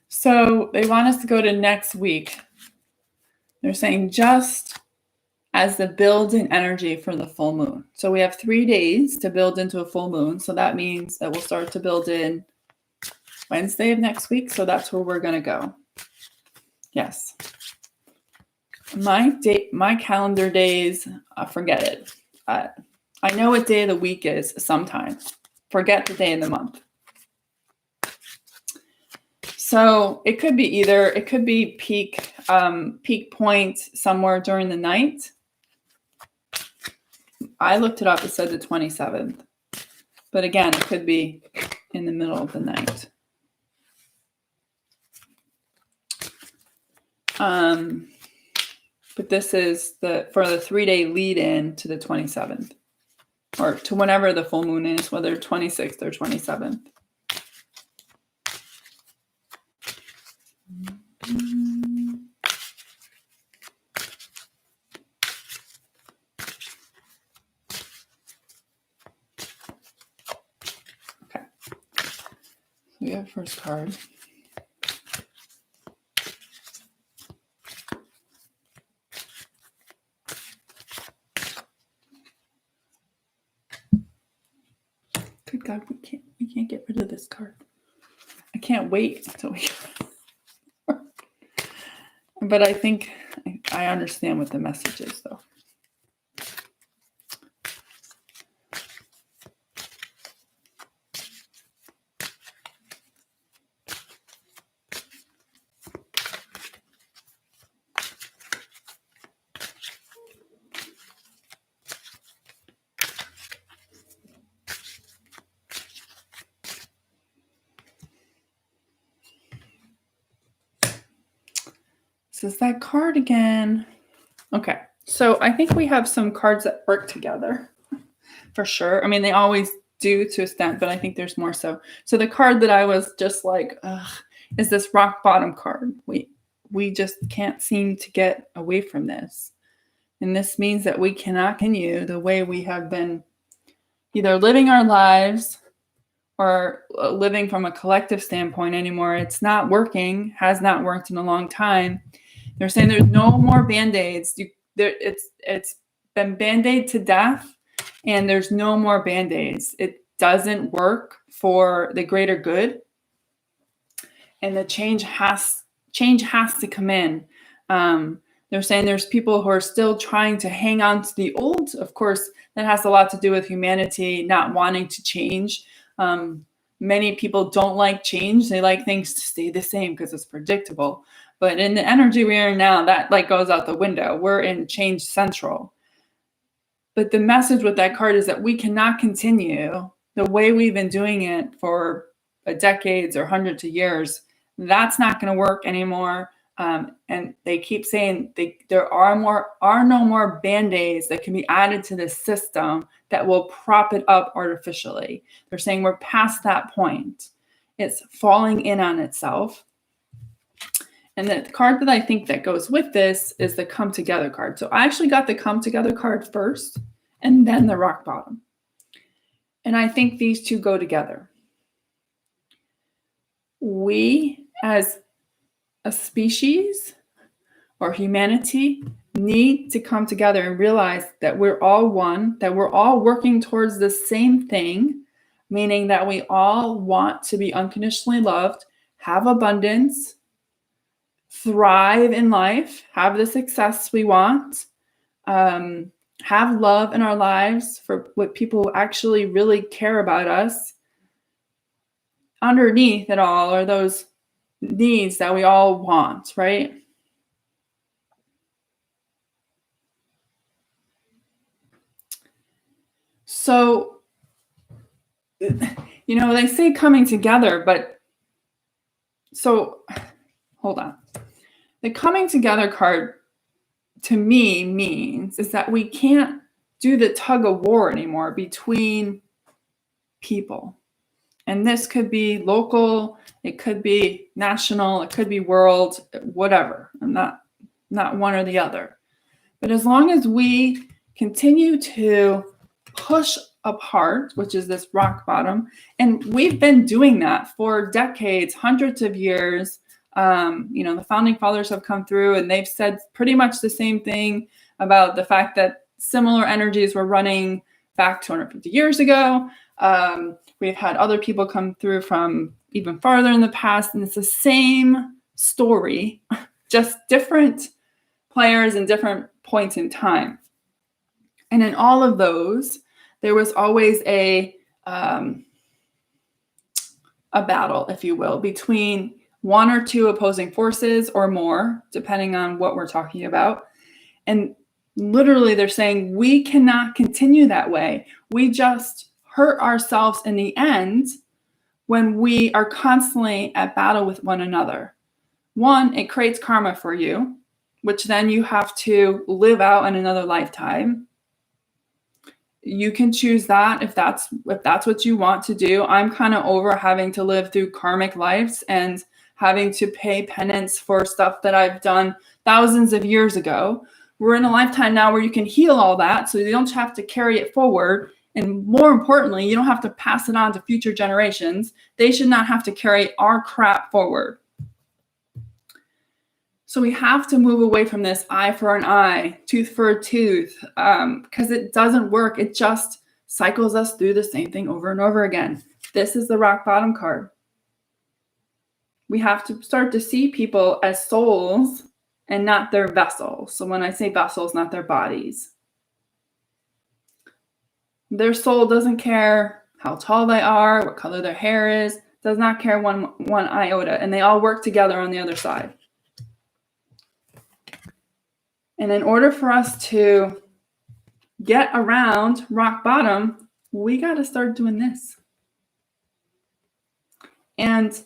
S1: So they want us to go to next week. They're saying just as the build-in energy for the full moon. So we have 3 days to build into a full moon. So that means that we'll start to build in Wednesday of next week. So that's where we're going to go. Yes. My calendar days, forget it. I know what day of the week is sometimes. Forget the day of the month. So it could be peak point somewhere during the night. I looked it up. It said the 27th. But again, it could be in the middle of the night. But this is for the 3-day lead in to the 27th, or to whenever the full moon is, whether 26th or 27th. Okay. So we have first card. Good God, we can't get rid of this card. I can't wait until we. But I think I understand what the message is, though. This is that card again. Okay, so I think we have some cards that work together for sure. I mean, they always do to extent, but I think there's more so. So the card that I was just like, ugh, is this rock bottom card. We just can't seem to get away from this. And this means that we cannot continue the way we have been either living our lives or living from a collective standpoint anymore. It's not working, has not worked in a long time. They're saying there's no more Band-Aids. It's been Band-Aid to death, and there's no more Band-Aids. It doesn't work for the greater good, and the change has to come in. They're saying there's people who are still trying to hang on to the old. Of course, that has a lot to do with humanity not wanting to change. Many people don't like change. They like things to stay the same because it's predictable. But in the energy we are in now, that like goes out the window. We're in change central. But the message with that card is that we cannot continue the way we've been doing it for decades or hundreds of years. That's not going to work anymore. And they keep saying there are no more Band-Aids that can be added to this system that will prop it up artificially. They're saying we're past that point. It's falling in on itself. And the card that I think that goes with this is the Come Together card. So I actually got the Come Together card first and then the Rock Bottom. And I think these two go together. We, as a species or humanity, need to come together and realize that we're all one, that we're all working towards the same thing, meaning that we all want to be unconditionally loved, have abundance, thrive in life, have the success we want, have love in our lives for what people who actually really care about us. Underneath it all are those needs that we all want, right? So, they say coming together, but so hold on. The coming together card to me means is that we can't do the tug of war anymore between people. And this could be local, it could be national, it could be world, whatever. I'm not one or the other. But as long as we continue to push apart, which is this rock bottom, and we've been doing that for decades, hundreds of years. The founding fathers have come through and they've said pretty much the same thing about the fact that similar energies were running back 250 years ago. We've had other people come through from even farther in the past, and it's the same story, just different players and different points in time. And in all of those, there was always a battle, if you will, between one or two opposing forces or more, depending on what we're talking about. And literally they're saying we cannot continue that way. We just hurt ourselves in the end when we are constantly at battle with one another. One, it creates karma for you, which then you have to live out in another lifetime. You can choose that if that's what you want to do. I'm kind of over having to live through karmic lives and having to pay penance for stuff that I've done thousands of years ago. We're in a lifetime now where you can heal all that, so you don't have to carry it forward. And more importantly, you don't have to pass it on to future generations. They should not have to carry our crap forward. So we have to move away from this eye for an eye, tooth for a tooth, because it doesn't work. It just cycles us through the same thing over and over again. This is the rock bottom card. We have to start to see people as souls and not their vessels. So when I say vessels, not their bodies. Their soul doesn't care how tall they are, what color their hair is, does not care one iota, and they all work together on the other side. And in order for us to get around rock bottom, we got to start doing this. And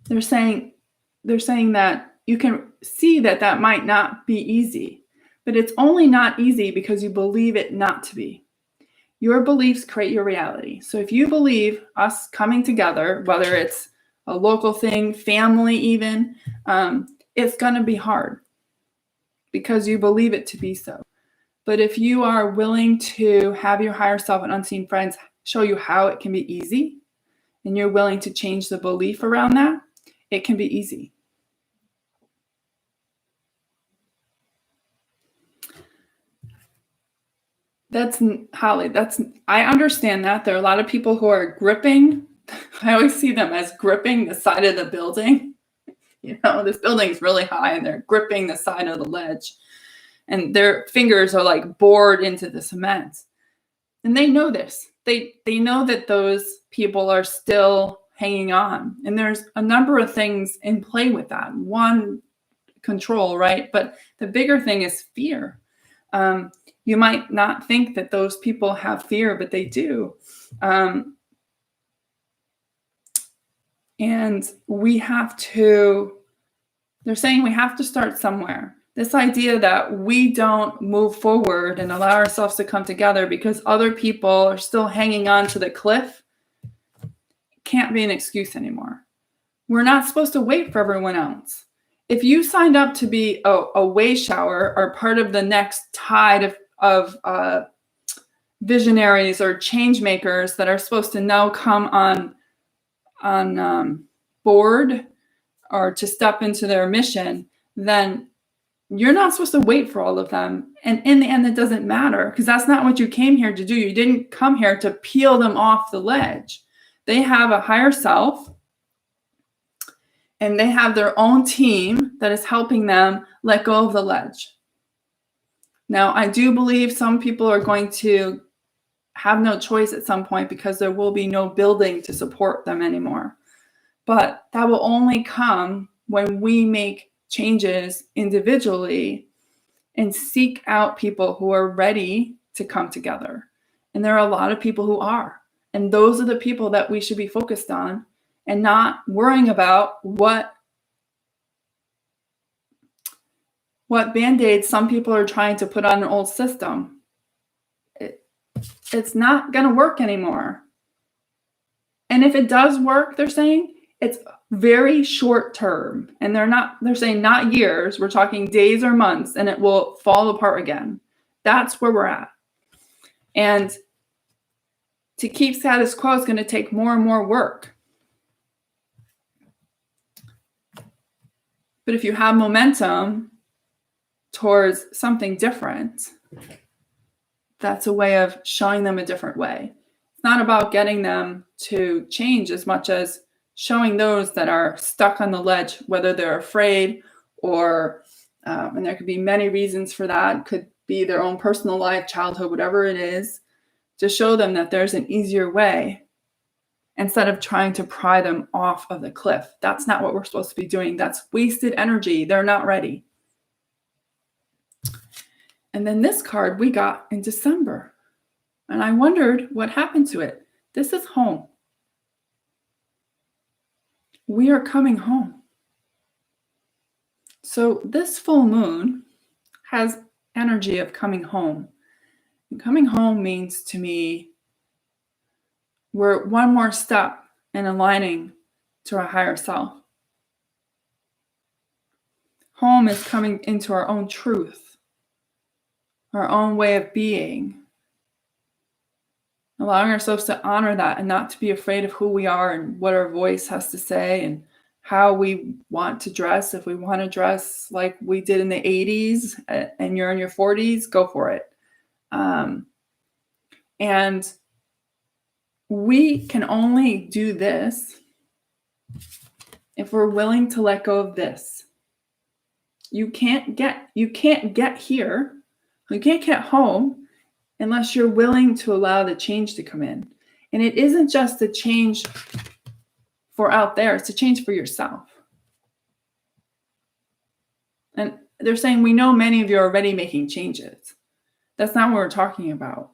S1: they're saying that you can see that might not be easy, but it's only not easy because you believe it not to be. Your beliefs create your reality. So if you believe us coming together, whether it's a local thing, family even, it's going to be hard because you believe it to be so. But if you are willing to have your higher self and unseen friends show you how it can be easy, and you're willing to change the belief around that, it can be easy. That's Holly. I understand that. There are a lot of people who are gripping. I always see them as gripping the side of the building. This building is really high and they're gripping the side of the ledge. And their fingers are like bored into the cement. And they know this. They know that those people are still hanging on. And there's a number of things in play with that. One, control, right? But the bigger thing is fear. You might not think that those people have fear, but they do. And we have to, they're saying we have to start somewhere. This idea that we don't move forward and allow ourselves to come together because other people are still hanging on to the cliff can't be an excuse anymore. We're not supposed to wait for everyone else. If you signed up to be a way shower or part of the next tide of visionaries or change makers that are supposed to now come on board or to step into their mission, then you're not supposed to wait for all of them. And in the end, it doesn't matter because that's not what you came here to do. You didn't come here to peel them off the ledge. They have a higher self and they have their own team that is helping them let go of the ledge. Now, I do believe some people are going to have no choice at some point because there will be no building to support them anymore. But that will only come when we make changes individually and seek out people who are ready to come together. And there are a lot of people who are. And those are the people that we should be focused on and not worrying about what Band-Aids some people are trying to put on an old system. It's not going to work anymore. And if it does work, they're saying it's very short term. And they're saying not years, we're talking days or months, and it will fall apart again. That's where we're at. And to keep status quo is going to take more and more work. But if you have momentum towards something different, that's a way of showing them a different way. It's not about getting them to change as much as showing those that are stuck on the ledge, whether they're afraid or, and there could be many reasons for that, could be their own personal life, childhood, whatever it is, to show them that there's an easier way instead of trying to pry them off of the cliff. That's not what we're supposed to be doing. That's wasted energy. They're not ready. And then this card we got in December. And I wondered what happened to it. This is home. We are coming home. So this full moon has energy of coming home. And coming home means to me we're one more step in aligning to our higher self. Home is coming into our own truth, our own way of being, allowing ourselves to honor that and not to be afraid of who we are and what our voice has to say and how we want to dress. If we want to dress like we did in the 80s and you're in your 40s, go for it. And we can only do this if we're willing to let go of this. You can't get here. You can't get home unless you're willing to allow the change to come in. And it isn't just a change for out there, it's a change for yourself. And they're saying, we know many of you are already making changes. That's not what we're talking about.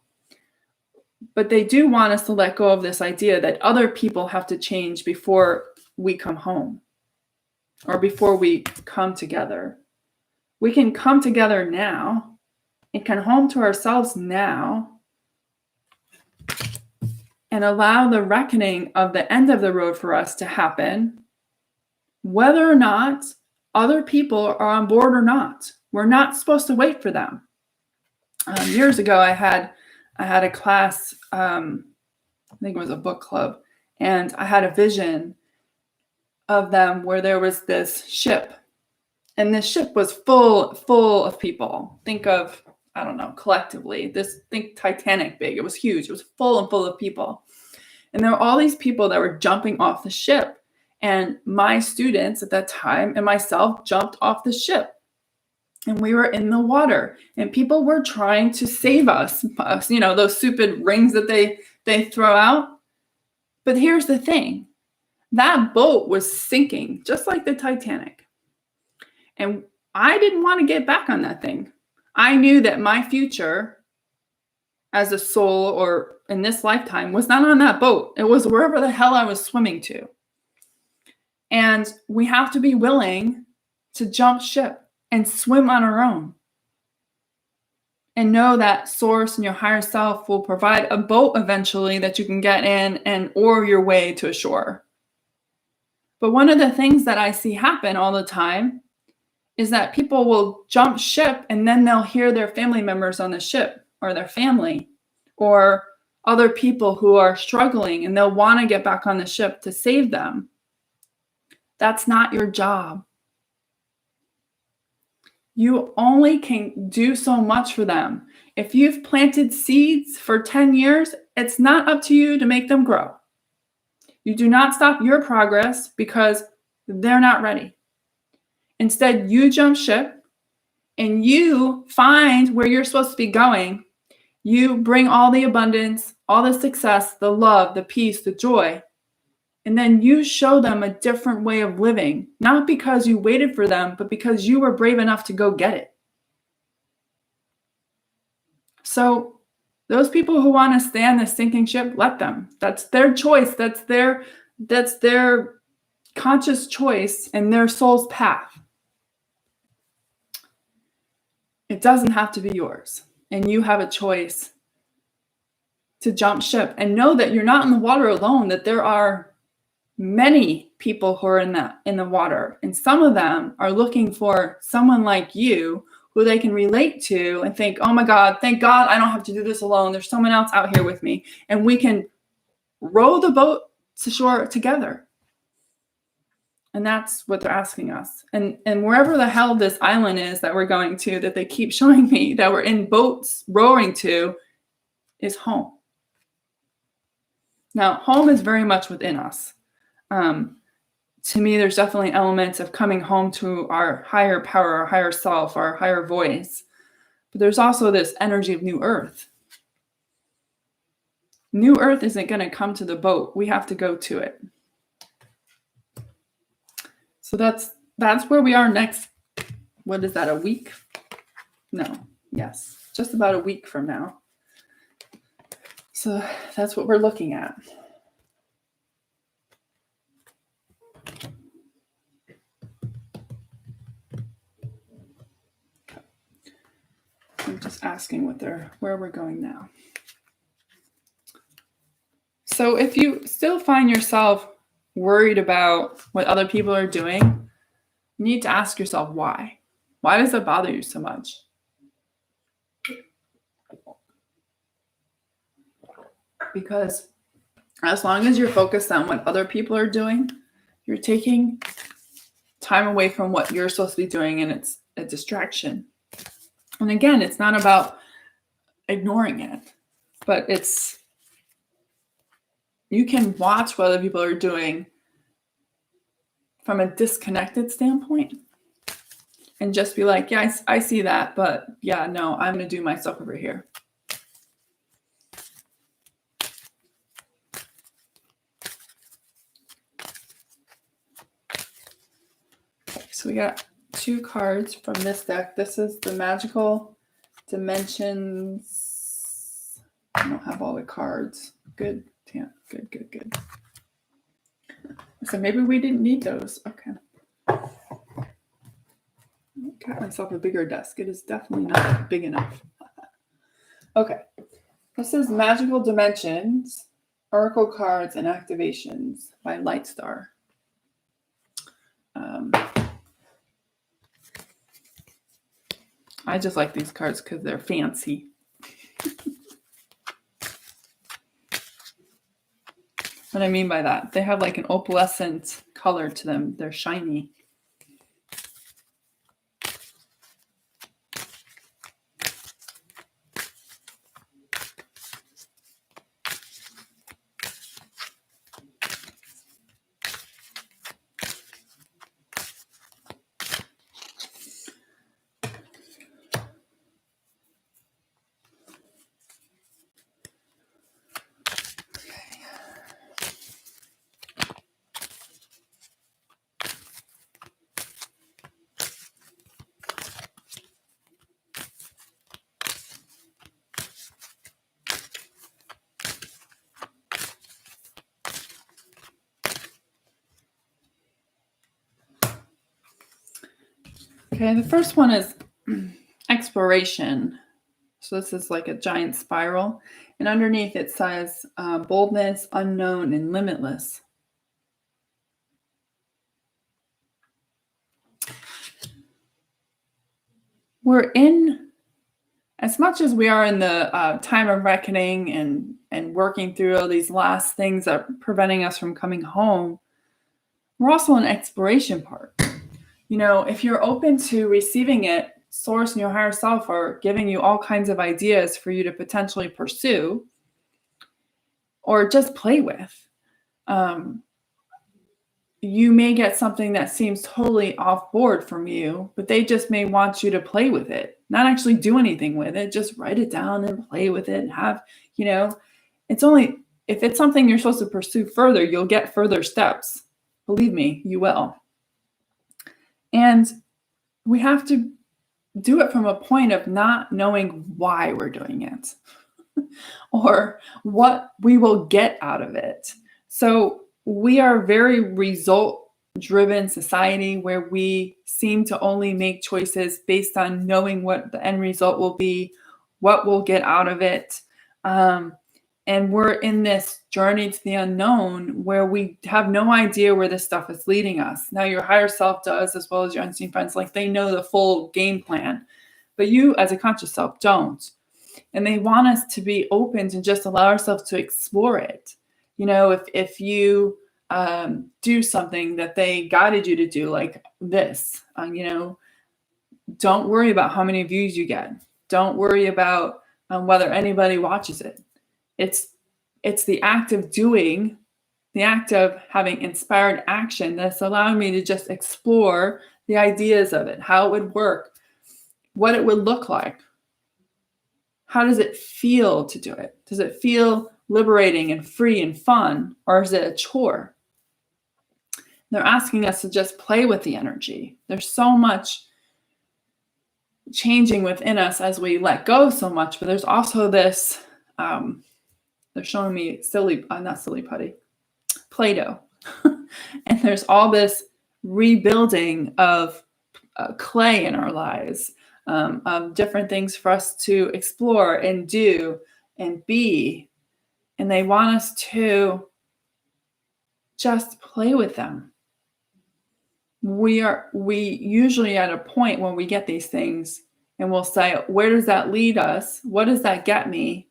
S1: But they do want us to let go of this idea that other people have to change before we come home or before we come together. We can come together now and come home to ourselves now and allow the reckoning of the end of the road for us to happen, whether or not other people are on board or not. We're not supposed to wait for them. Years ago, I had a class, I think it was a book club, and I had a vision of them where there was this ship, and this ship was full of people. Think of, I don't know, collectively, think Titanic big. It was huge. It was full of people. And there were all these people that were jumping off the ship. And my students at that time and myself jumped off the ship. And we were in the water. And people were trying to save us. You know, those stupid rings that they throw out. But here's the thing. That boat was sinking, just like the Titanic. And I didn't want to get back on that thing. I knew that my future as a soul, or in this lifetime, was not on that boat. It was wherever the hell I was swimming to. And we have to be willing to jump ship and swim on our own. And know that source and your higher self will provide a boat eventually that you can get in and oar your way to a shore. But one of the things that I see happen all the time is that people will jump ship and then they'll hear their family members on the ship, or their family, or other people who are struggling, and they'll want to get back on the ship to save them. That's not your job. You only can do so much for them. If you've planted seeds for 10 years, it's not up to you to make them grow. You do not stop your progress because they're not ready. Instead, you jump ship and you find where you're supposed to be going. You bring all the abundance, all the success, the love, the peace, the joy. And then you show them a different way of living, not because you waited for them, but because you were brave enough to go get it. So those people who want to stay on the sinking ship, let them. That's their choice. That's their conscious choice and their soul's path. It doesn't have to be yours. And you have a choice to jump ship and know that you're not in the water alone, that there are many people who are in the water. And some of them are looking for someone like you who they can relate to and think, oh my God, thank God I don't have to do this alone. There's someone else out here with me. And we can row the boat to shore together. And that's what they're asking us. And wherever the hell this island is that we're going to, that they keep showing me that we're in boats rowing to, is home. Now, home is very much within us. To me, there's definitely elements of coming home to our higher power, our higher self, our higher voice. But there's also this energy of new earth. New earth isn't going to come to the boat. We have to go to it. So that's where we are next. What is that, a week? No, yes, just about a week from now. So that's what we're looking at. I'm just asking where we're going now. So if you still find yourself worried about what other people are doing, you need to ask yourself why. Why does it bother you so much? Because as long as you're focused on what other people are doing, you're taking time away from what you're supposed to be doing, and it's a distraction. And again, it's not about ignoring it, but you can watch what other people are doing from a disconnected standpoint and just be like, yeah, I see that, but yeah, no, I'm going to do my stuff over here. Okay, so we got 2 cards from this deck. This is the Magical Dimensions. I don't have all the cards. Good. Yeah, good. So maybe we didn't need those. Okay. Got myself a bigger desk. It is definitely not big enough. Okay. This is Magical Dimensions, Oracle Cards and Activations by Lightstar. I just like these cards because they're fancy. What I mean by that, they have like an opalescent color to them. They're shiny. Okay, the first one is exploration. So this is like a giant spiral. And underneath it says boldness, unknown, and limitless. We're in, as much as we are in the time of reckoning and working through all these last things that are preventing us from coming home, we're also in exploration part. You know, if you're open to receiving it, Source and your higher self are giving you all kinds of ideas for you to potentially pursue or just play with. You may get something that seems totally off board from you, but they just may want you to play with it, not actually do anything with it, just write it down and play with it and have, you know, it's only, if it's something you're supposed to pursue further, you'll get further steps. Believe me, you will. And we have to do it from a point of not knowing why we're doing it or what we will get out of it. So we are a very result-driven society where we seem to only make choices based on knowing what the end result will be, what we'll get out of it. And we're in this journey to the unknown where we have no idea where this stuff is leading us. Now, your higher self does, as well as your unseen friends, like they know the full game plan, but you as a conscious self don't. And they want us to be open to just allow ourselves to explore it. You know, if you do something that they guided you to do, like this, you know, don't worry about how many views you get. Don't worry about whether anybody watches it. It's the act of doing, the act of having inspired action that's allowing me to just explore the ideas of it, how it would work, what it would look like. How does it feel to do it? Does it feel liberating and free and fun, or is it a chore? They're asking us to just play with the energy. There's so much changing within us as we let go so much, but there's also this, they're showing me Play-Doh. And there's all this rebuilding of clay in our lives, of different things for us to explore and do and be. And they want us to just play with them. We usually at a point when we get these things and we'll say, where does that lead us? What does that get me?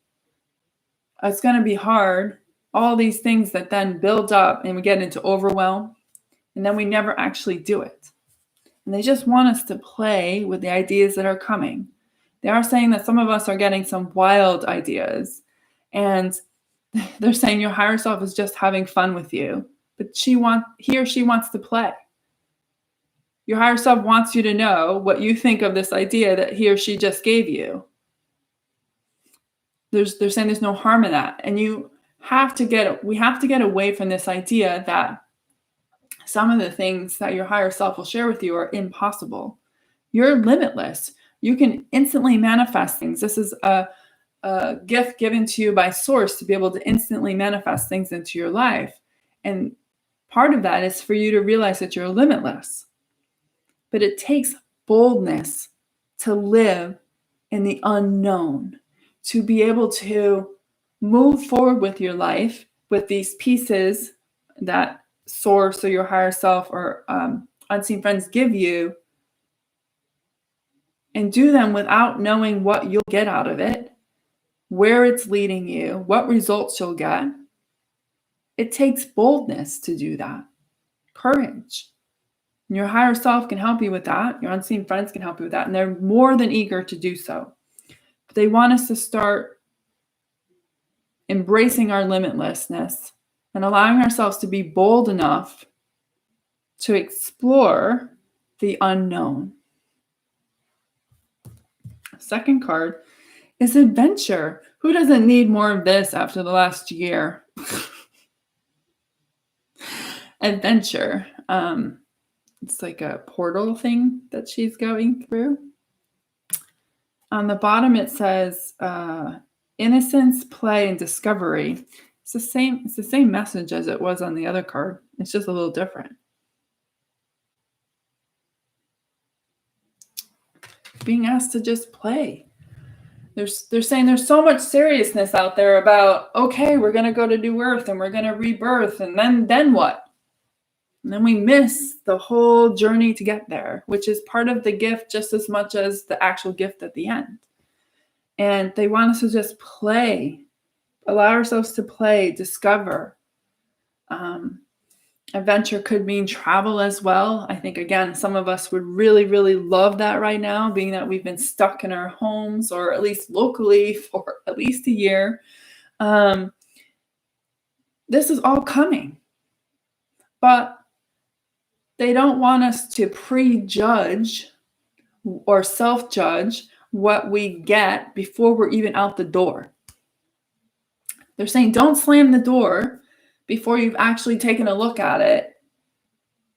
S1: It's going to be hard. All these things that then build up and we get into overwhelm, and then we never actually do it. And they just want us to play with the ideas that are coming. They are saying that some of us are getting some wild ideas, and they're saying your higher self is just having fun with you, but he or she wants to play. Your higher self wants you to know what you think of this idea that he or she just gave you. They're saying there's no harm in that. And we have to get away from this idea that some of the things that your higher self will share with you are impossible. You're limitless. You can instantly manifest things. This is a gift given to you by Source to be able to instantly manifest things into your life. And part of that is for you to realize that you're limitless. But it takes boldness to live in the unknown. to be able to move forward with your life with these pieces that source or your higher self or unseen friends give you, and do them without knowing what you'll get out of it, where it's leading you, what results you'll get. It takes boldness to do that, courage. And your higher self can help you with that. Your unseen friends can help you with that. And they're more than eager to do so. But they want us to start embracing our limitlessness and allowing ourselves to be bold enough to explore the unknown. Second card is adventure. Who doesn't need more of this after the last year? Adventure. It's like a portal thing that she's going through. On the bottom it says innocence, play, and discovery. It's the same message as it was on the other card. It's just a little different. Being asked to just play. They're saying there's so much seriousness out there about, okay, we're going to go to New Earth and we're going to rebirth, and then what? And then we miss the whole journey to get there, which is part of the gift just as much as the actual gift at the end. And they want us to just play, allow ourselves to play, discover. Adventure could mean travel as well. I think, again, some of us would really, really love that right now, being that we've been stuck in our homes or at least locally for at least a year. This is all coming. But they don't want us to prejudge or self-judge what we get before we're even out the door. They're saying don't slam the door before you've actually taken a look at it,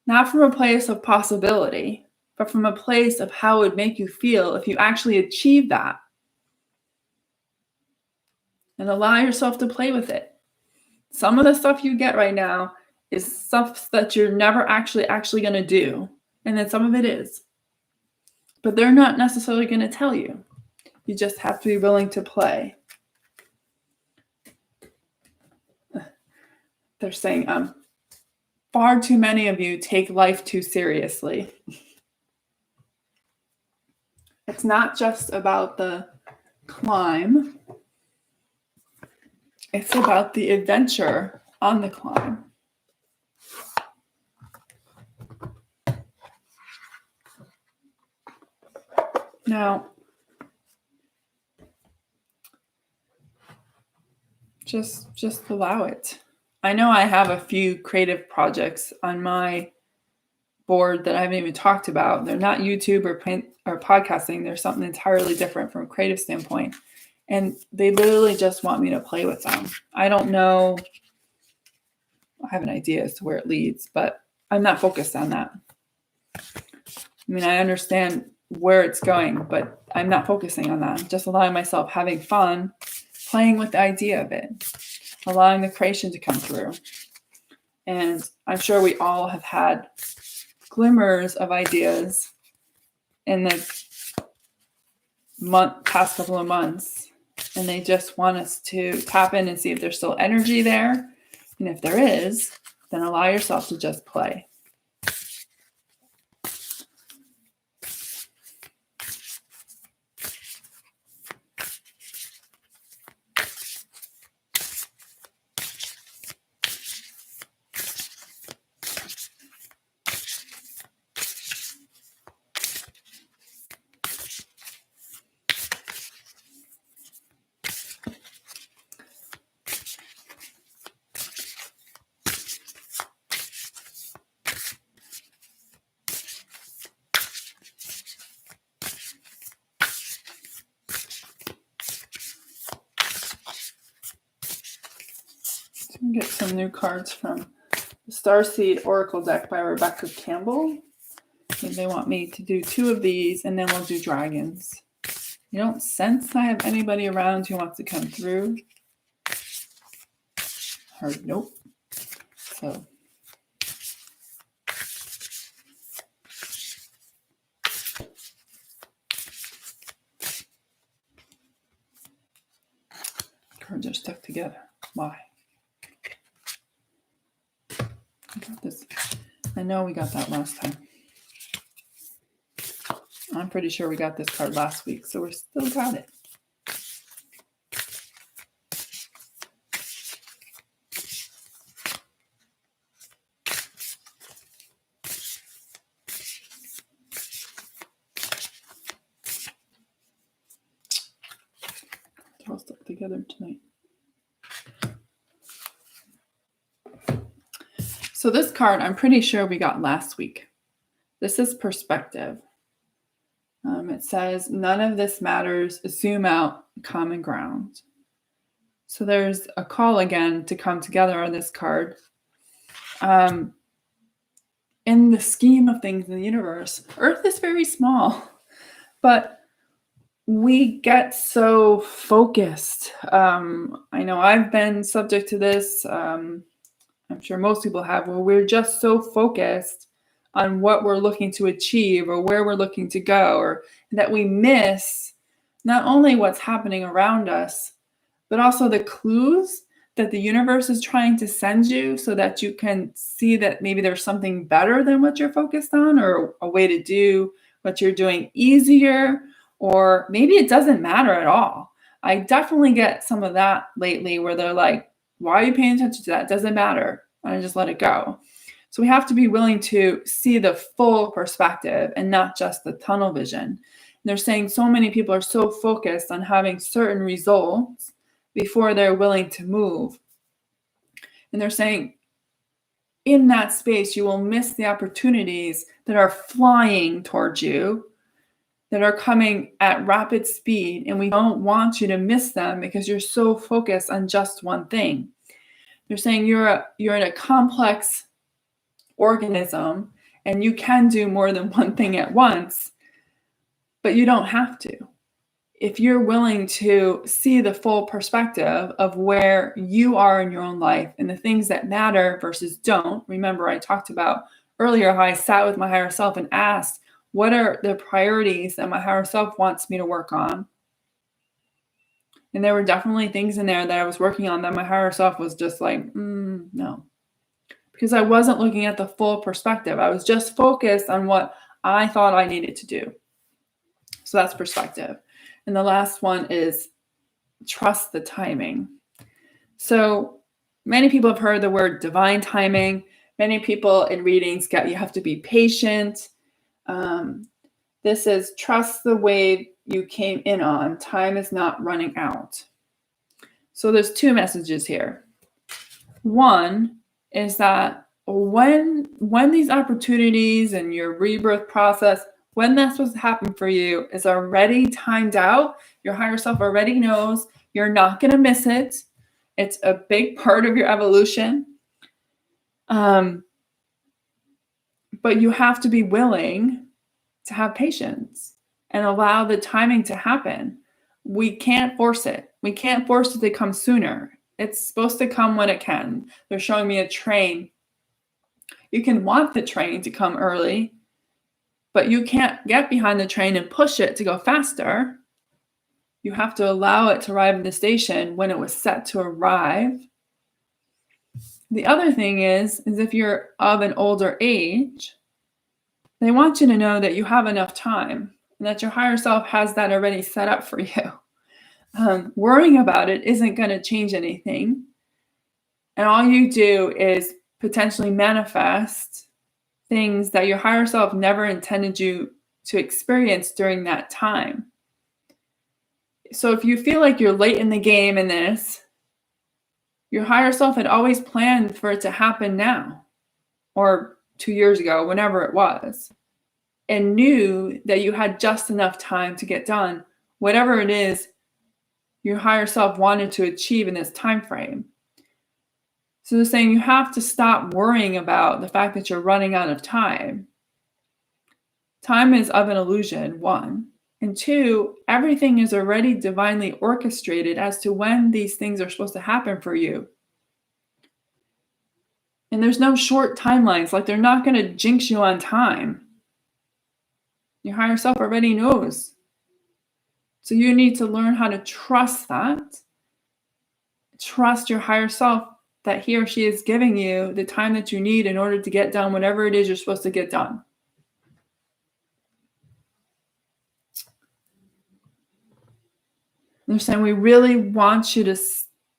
S1: not from a place of possibility, but from a place of how it would make you feel if you actually achieve that. And allow yourself to play with it. Some of the stuff you get right now is stuff that you're never actually going to do. And then some of it is. But they're not necessarily going to tell you. You just have to be willing to play. They're saying, far too many of you take life too seriously. It's not just about the climb. It's about the adventure on the climb. Now, just allow it. I know I have a few creative projects on my board that I haven't even talked about. They're not YouTube or podcasting. They're something entirely different from a creative standpoint. And they literally just want me to play with them. I don't know. I have an idea as to where it leads, but I'm not focused on that. I mean, I understand where it's going, but I'm not focusing on that. I'm just allowing myself having fun, playing with the idea of it, allowing the creation to come through. And I'm sure we all have had glimmers of ideas in the past couple of months, and they just want us to tap in and see if there's still energy there. And if there is, then allow yourself to just play. Get some new cards from the Starseed Oracle deck by Rebecca Campbell. And they want me to do 2 of these, and then we'll do dragons. You don't sense I have anybody around who wants to come through? Heard nope. So Cards are stuck together. Why? I got this. I know we got that last time. I'm pretty sure we got this card last week, so we still got it. It's all stuck together tonight. So this card, I'm pretty sure we got last week. This is perspective. It says, none of this matters. Zoom out, common ground. So there's a call again to come together on this card. In the scheme of things in the universe, Earth is very small, but we get so focused. I know I've been subject to this. I'm sure most people have, where we're just so focused on what we're looking to achieve or where we're looking to go, or that we miss not only what's happening around us, but also the clues that the universe is trying to send you so that you can see that maybe there's something better than what you're focused on, or a way to do what you're doing easier, or maybe it doesn't matter at all. I definitely get some of that lately where they're like, why are you paying attention to that? It doesn't matter. And I just let it go. So we have to be willing to see the full perspective and not just the tunnel vision. And they're saying so many people are so focused on having certain results before they're willing to move. And they're saying in that space, you will miss the opportunities that are flying towards you, that are coming at rapid speed. And we don't want you to miss them because you're so focused on just one thing. They're saying you're in a complex organism and you can do more than one thing at once, but you don't have to. If you're willing to see the full perspective of where you are in your own life and the things that matter versus don't. Remember, I talked about earlier how I sat with my higher self and asked, what are the priorities that my higher self wants me to work on? And there were definitely things in there that I was working on that my higher self was just like, no. Because I wasn't looking at the full perspective. I was just focused on what I thought I needed to do. So that's perspective. And the last one is trust the timing. So many people have heard the word divine timing. Many people in readings you have to be patient. This is trust the wave you came in on. Time is not running out. So there's two messages here. One is that when these opportunities and your rebirth process, when that's supposed to happen for you, is already timed out. Your higher self already knows you're not going to miss it. It's a big part of your evolution. But you have to be willing to have patience and allow the timing to happen. We can't force it. We can't force it to come sooner. It's supposed to come when it can. They're showing me a train. You can want the train to come early, but you can't get behind the train and push it to go faster. You have to allow it to arrive at the station when it was set to arrive. The other thing is if you're of an older age, they want you to know that you have enough time and that your higher self has that already set up for you. Worrying about it isn't going to change anything. And all you do is potentially manifest things that your higher self never intended you to experience during that time. So if you feel like you're late in the game in this, your higher self had always planned for it to happen now, or 2 years ago, whenever it was, and knew that you had just enough time to get done whatever it is your higher self wanted to achieve in this time frame. So they're saying you have to stop worrying about the fact that you're running out of time. Time is of an illusion, one. And two, everything is already divinely orchestrated as to when these things are supposed to happen for you. And there's no short timelines, like they're not going to jinx you on time. Your higher self already knows. So you need to learn how to trust that trust your higher self that he or she is giving you the time that you need in order to get done whatever it is you're supposed to get done. They're saying we really want you to,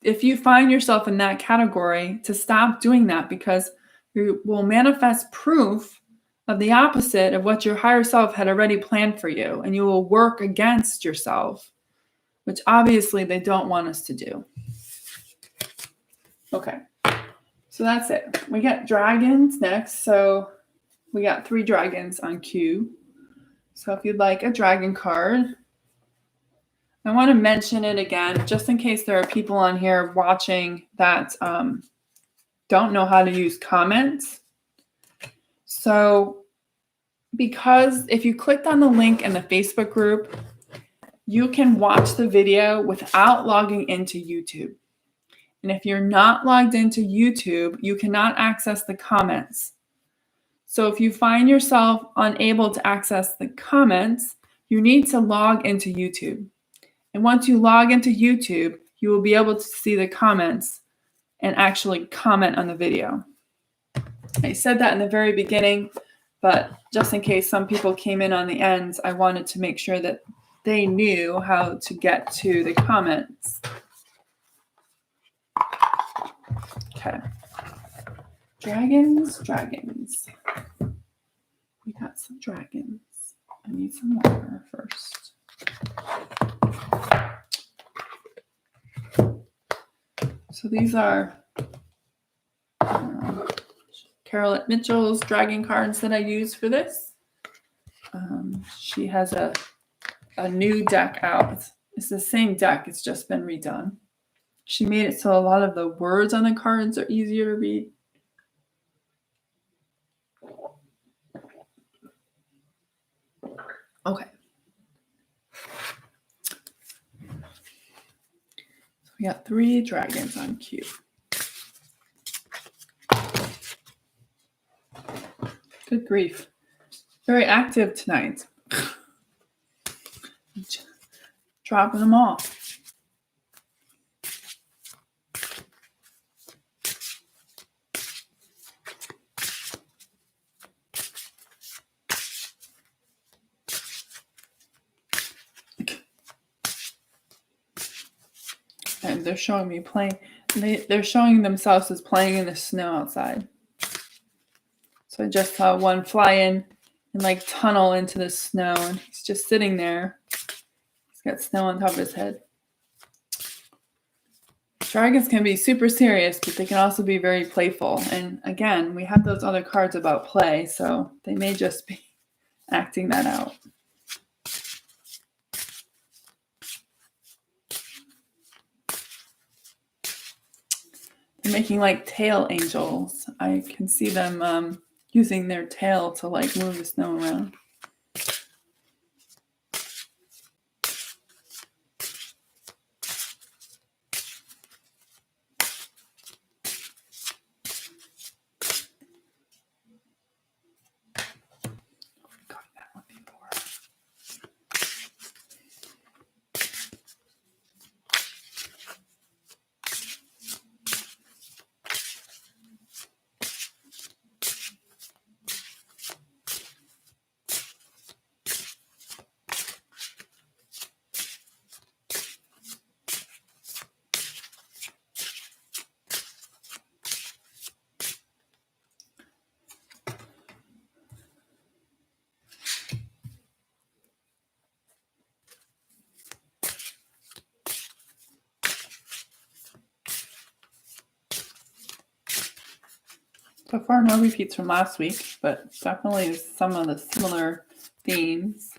S1: if you find yourself in that category, to stop doing that, because you will manifest proof of the opposite of what your higher self had already planned for you, and you will work against yourself, which obviously they don't want us to do. Okay, so that's it. We got dragons next. So we got 3 dragons on cue. So if you'd like a dragon card, I want to mention it again, just in case there are people on here watching that don't know how to use comments. So because if you clicked on the link in the Facebook group, you can watch the video without logging into YouTube. And if you're not logged into YouTube, you cannot access the comments. So if you find yourself unable to access the comments, you need to log into YouTube. And once you log into YouTube, you will be able to see the comments and actually comment on the video. I said that in the very beginning, but just in case some people came in on the ends, I wanted to make sure that they knew how to get to the comments. Okay. Dragons. We got some dragons. I need some water first. So these are Colette Mitchell's dragon cards that I use for this. She has a new deck out. It's the same deck. It's just been redone. She made it so a lot of the words on the cards are easier to read. Okay. So we got 3 dragons on cue. Good grief. Very active tonight. Dropping them off. And they're showing me playing. They're showing themselves as playing in the snow outside. So I just saw one fly in and like tunnel into the snow, and he's just sitting there. He's got snow on top of his head. Dragons can be super serious, but they can also be very playful. And again, we have those other cards about play, so they may just be acting that out. They're making like tail angels. I can see them using their tail to like move the snow around. So far, no repeats from last week, but definitely some of the similar themes.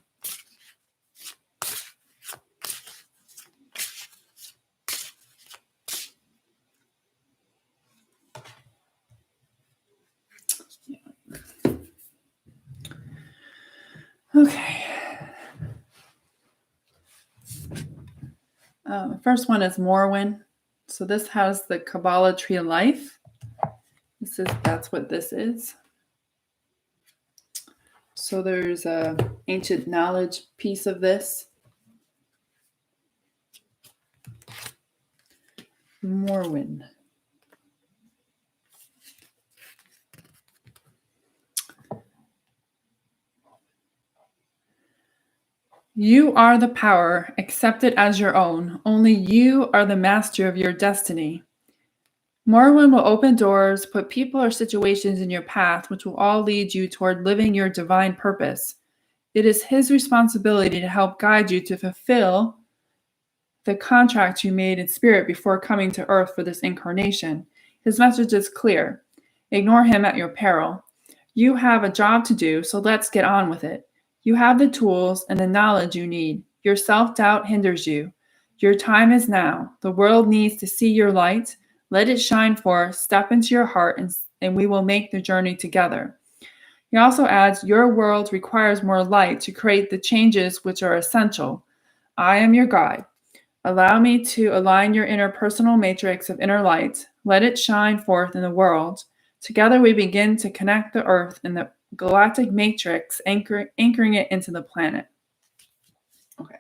S1: Yeah. Okay. The first one is Morrowind. So this has the Kabbalah Tree of Life. That's what this is. So there's a ancient knowledge piece of this. Morwen. You are the power. Accept it as your own. Only you are the master of your destiny. Morwen will open doors, put people or situations in your path, which will all lead you toward living your divine purpose. It is his responsibility to help guide you to fulfill the contract you made in spirit before coming to earth for this incarnation. His message is clear. Ignore him at your peril. You have a job to do, so let's get on with it. You have the tools and the knowledge you need. Your self-doubt hinders you. Your time is now. The world needs to see your light. Let it shine forth. Step into your heart, and we will make the journey together. He also adds, your world requires more light to create the changes which are essential. I am your guide. Allow me to align your interpersonal matrix of inner light. Let it shine forth in the world. Together we begin to connect the earth and the galactic matrix, anchoring it into the planet. Okay.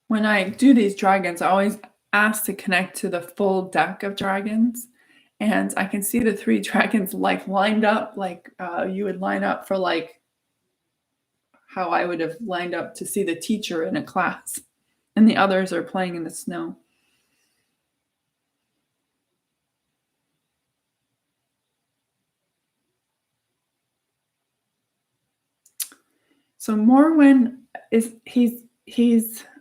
S1: When I do these dragons, I always ask to connect to the full deck of dragons. And I can see the 3 dragons like lined up, like you would line up for like how I would have lined up to see the teacher in a class. And the others are playing in the snow. So Morwen he's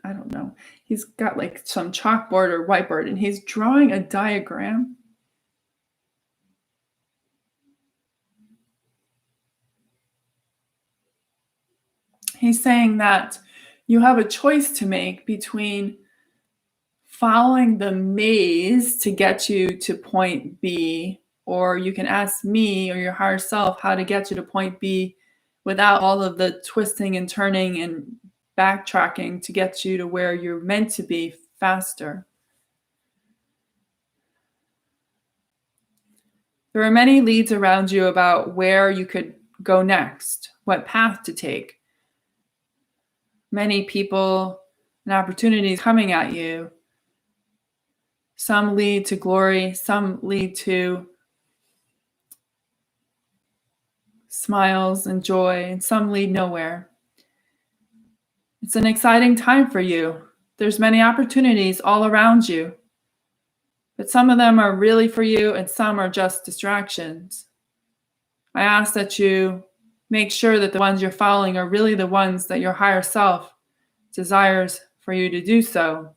S1: I don't know. He's got like some chalkboard or whiteboard and he's drawing a diagram. He's saying that you have a choice to make between following the maze to get you to point B, or you can ask me or your higher self how to get you to point B without all of the twisting and turning and backtracking to get you to where you're meant to be faster. There are many leads around you about where you could go next, what path to take. Many people and opportunities coming at you. Some lead to glory, some lead to smiles and joy, and some lead nowhere. It's an exciting time for you. There's many opportunities all around you, but some of them are really for you and some are just distractions. I ask that you make sure that the ones you're following are really the ones that your higher self desires for you to do so,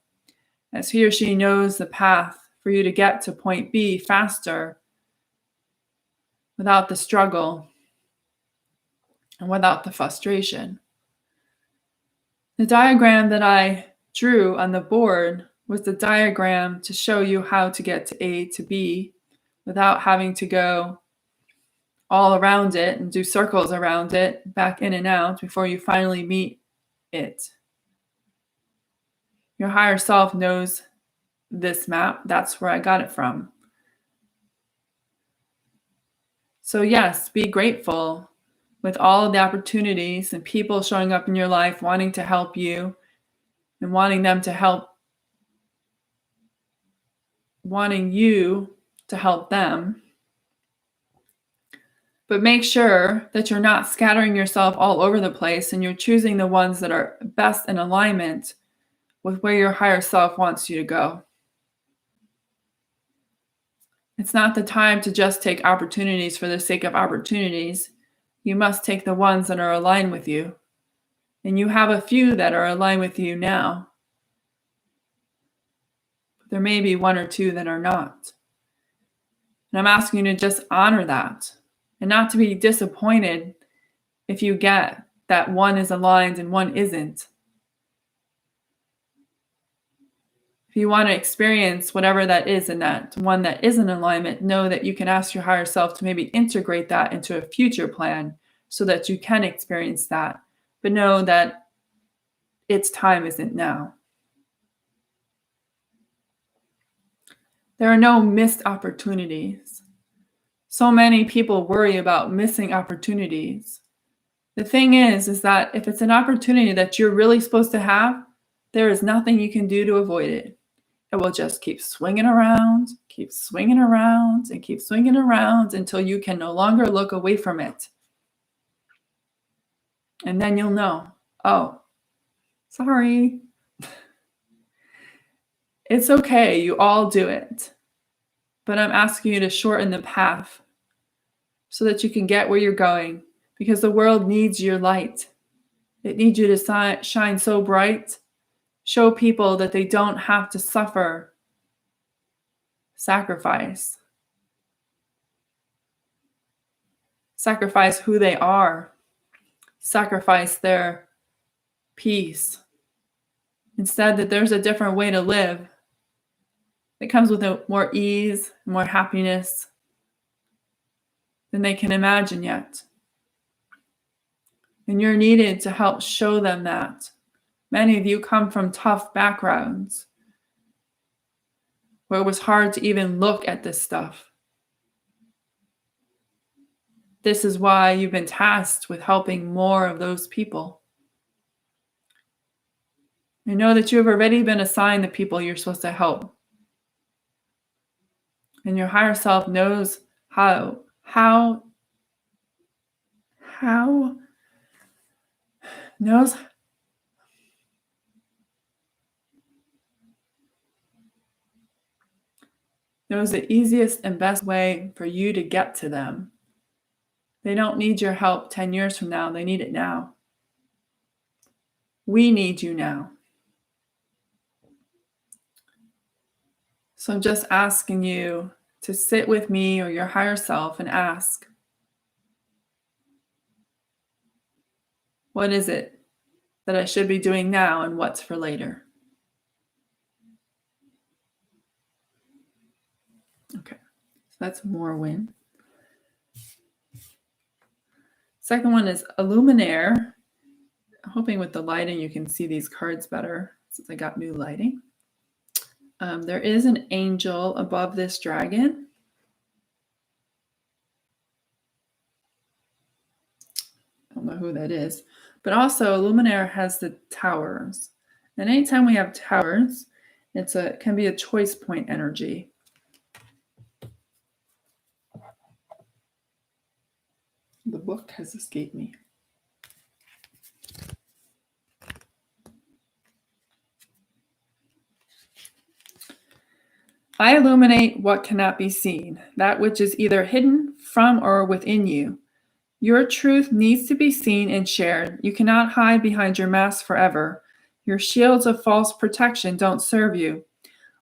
S1: as he or she knows the path for you to get to point B faster without the struggle and without the frustration. The diagram that I drew on the board was the diagram to show you how to get to A to B without having to go all around it and do circles around it, back in and out, before you finally meet it. Your higher self knows this map. That's where I got it from. So yes, be grateful with all of the opportunities and people showing up in your life wanting to help you and wanting them to help, wanting you to help them. But make sure that you're not scattering yourself all over the place and you're choosing the ones that are best in alignment with where your higher self wants you to go. It's not the time to just take opportunities for the sake of opportunities. You must take the ones that are aligned with you. And you have a few that are aligned with you now. But there may be 1 or 2 that are not. And I'm asking you to just honor that and not to be disappointed if you get that 1 is aligned and 1 isn't. If you want to experience whatever that is and that one that is in alignment, know that you can ask your higher self to maybe integrate that into a future plan so that you can experience that. But know that its time isn't now. There are no missed opportunities. So many people worry about missing opportunities. The thing is that if it's an opportunity that you're really supposed to have, there is nothing you can do to avoid it. It will just keep swinging around, and keep swinging around until you can no longer look away from it. And then you'll know, oh, sorry. It's okay, you all do it. But I'm asking you to shorten the path so that you can get where you're going, because the world needs your light. It needs you to shine so bright. Show people that they don't have to suffer. Sacrifice who they are. Sacrifice their peace. Instead, that there's a different way to live. It comes with more ease, more happiness than they can imagine yet. And you're needed to help show them that. Many of you come from tough backgrounds where it was hard to even look at this stuff. This is why you've been tasked with helping more of those people. I know that you have already been assigned the people you're supposed to help. And your higher self knows how knows the easiest and best way for you to get to them. They don't need your help 10 years from now. They need it now. We need you now. So I'm just asking you to sit with me or your higher self and ask, what is it that I should be doing now and what's for later? Okay, so that's more win. Second one is Illuminaire. I'm hoping with the lighting you can see these cards better since I got new lighting. There is an angel above this dragon. I don't know who that is. But also Illuminaire has the towers. And anytime we have towers, it can be a choice point energy. The book has escaped me. I illuminate what cannot be seen, that which is either hidden from or within you. Your truth needs to be seen and shared. You cannot hide behind your mask forever. Your shields of false protection don't serve you.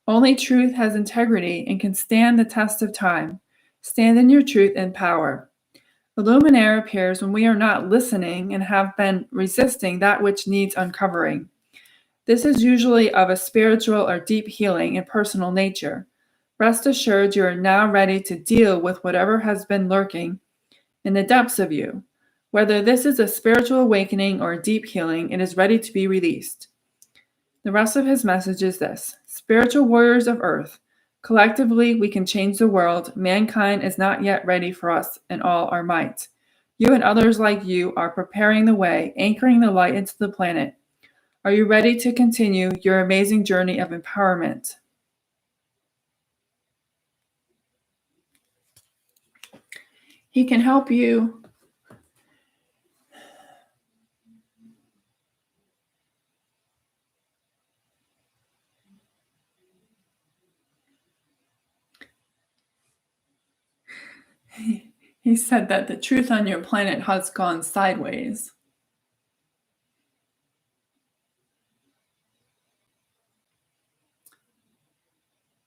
S1: Only truth has integrity and can stand the test of time. Stand in your truth and power. Illuminaire appears when we are not listening and have been resisting that which needs uncovering. This is usually of a spiritual or deep healing and personal nature. Rest assured you are now ready to deal with whatever has been lurking in the depths of you. Whether this is a spiritual awakening or a deep healing, it is ready to be released. The rest of his message is this: spiritual warriors of Earth, collectively we can change the world. Mankind is not yet ready for us in all our might. You and others like you are preparing the way, anchoring the light into the planet. Are you ready to continue your amazing journey of empowerment? He can help you He said that the truth on your planet has gone sideways.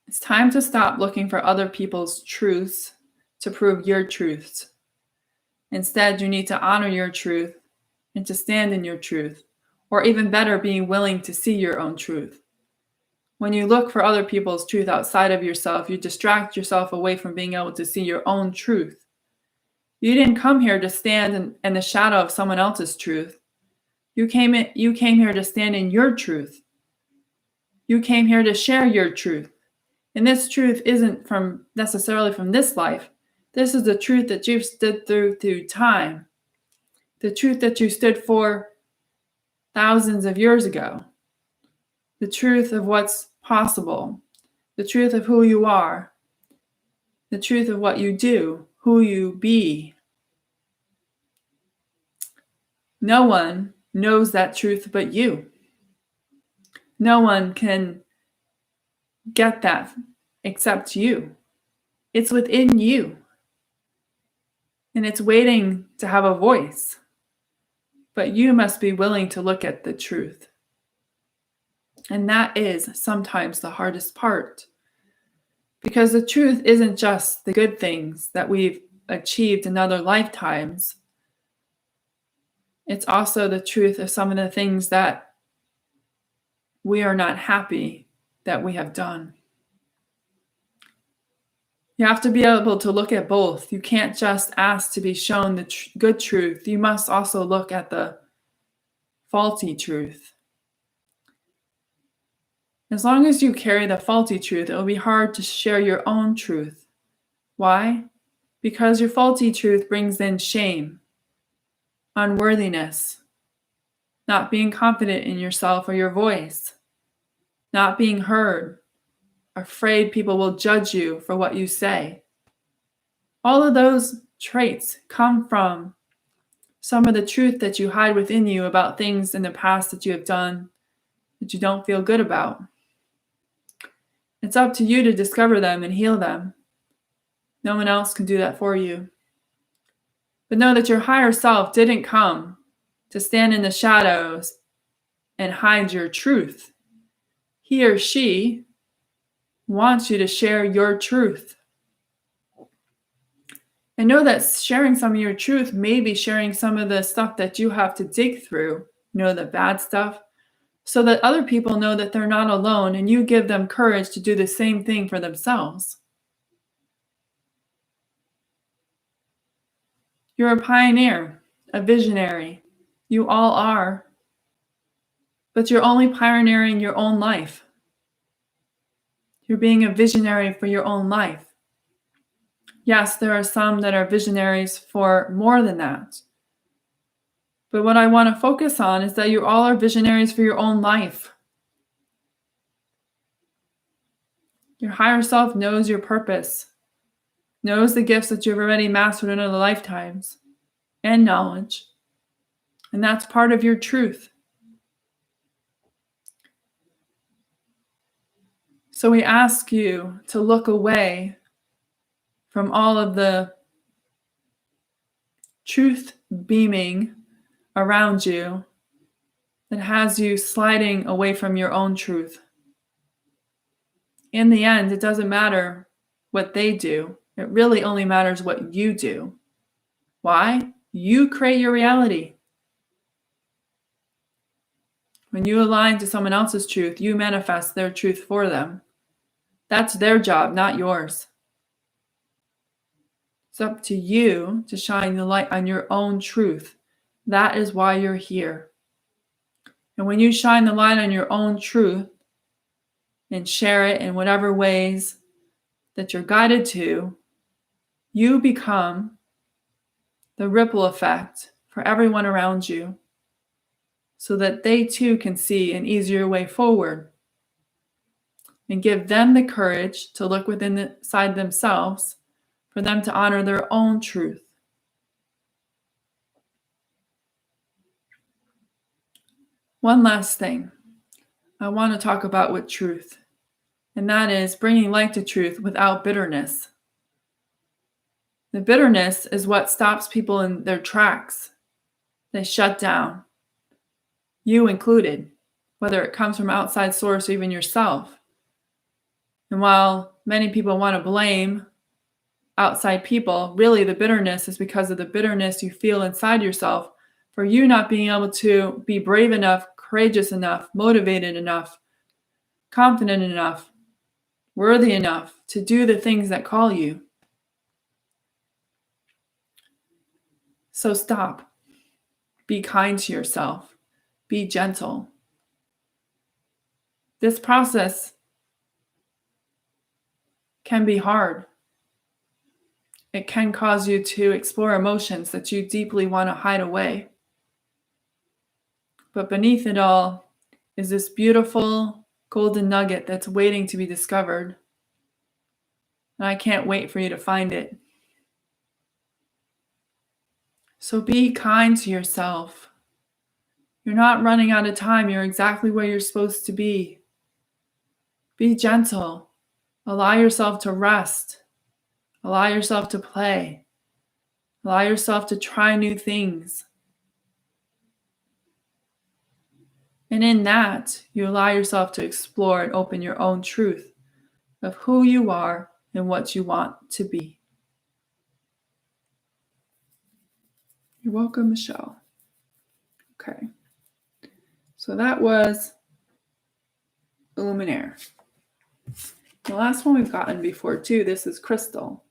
S1: It's time to stop looking for other people's truths to prove your truths. Instead, you need to honor your truth and to stand in your truth, or even better, being willing to see your own truth. When you look for other people's truth outside of yourself, you distract yourself away from being able to see your own truth. You didn't come here to stand in the shadow of someone else's truth. You came here to stand in your truth. You came here to share your truth. And this truth isn't necessarily from this life. This is the truth that you've stood through time. The truth that you stood for thousands of years ago. The truth of what's possible. The truth of who you are. The truth of what you do, who you be. No one knows that truth but you. No one can get that except you. It's within you. And it's waiting to have a voice. But you must be willing to look at the truth. And that is sometimes the hardest part. Because the truth isn't just the good things that we've achieved in other lifetimes. It's also the truth of some of the things that we are not happy that we have done. You have to be able to look at both. You can't just ask to be shown the good truth. You must also look at the faulty truth. As long as you carry the faulty truth, it will be hard to share your own truth. Why? Because your faulty truth brings in shame, unworthiness, not being confident in yourself or your voice, not being heard, afraid people will judge you for what you say. All of those traits come from some of the truth that you hide within you about things in the past that you have done that you don't feel good about. It's up to you to discover them and heal them. No one else can do that for you. But know that your higher self didn't come to stand in the shadows and hide your truth. He or she wants you to share your truth. And know that sharing some of your truth may be sharing some of the stuff that you have to dig through, the bad stuff, so that other people know that they're not alone and you give them courage to do the same thing for themselves. You're a pioneer, a visionary. You all are. But you're only pioneering your own life. You're being a visionary for your own life. Yes, there are some that are visionaries for more than that. But what I want to focus on is that you all are visionaries for your own life. Your higher self knows your purpose, knows the gifts that you've already mastered in other lifetimes, and knowledge. And that's part of your truth. So we ask you to look away from all of the truth beaming around you that has you sliding away from your own truth. In the end, it doesn't matter what they do. It really only matters what you do. Why? You create your reality. When you align to someone else's truth, you manifest their truth for them. That's their job, not yours. It's up to you to shine the light on your own truth. That is why you're here. And when you shine the light on your own truth and share it in whatever ways that you're guided to, you become the ripple effect for everyone around you so that they too can see an easier way forward and give them the courage to look inside themselves for them to honor their own truth. One last thing I want to talk about with truth, and that is bringing light to truth without bitterness. The bitterness is what stops people in their tracks. They shut down, you included, whether it comes from outside source or even yourself. And while many people want to blame outside people, really the bitterness is because of the bitterness you feel inside yourself for you not being able to be brave enough, courageous enough, motivated enough, confident enough, worthy enough to do the things that call you. So stop. Be kind to yourself. Be gentle. This process can be hard. It can cause you to explore emotions that you deeply want to hide away. But beneath it all is this beautiful golden nugget that's waiting to be discovered. And I can't wait for you to find it. So be kind to yourself. You're not running out of time. You're exactly where you're supposed to be. Be gentle. Allow yourself to rest. Allow yourself to play. Allow yourself to try new things. And in that, you allow yourself to explore and open your own truth of who you are and what you want to be. You're welcome, Michelle. Okay. So that was Luminaire. The last one we've gotten before too, this is Crystal.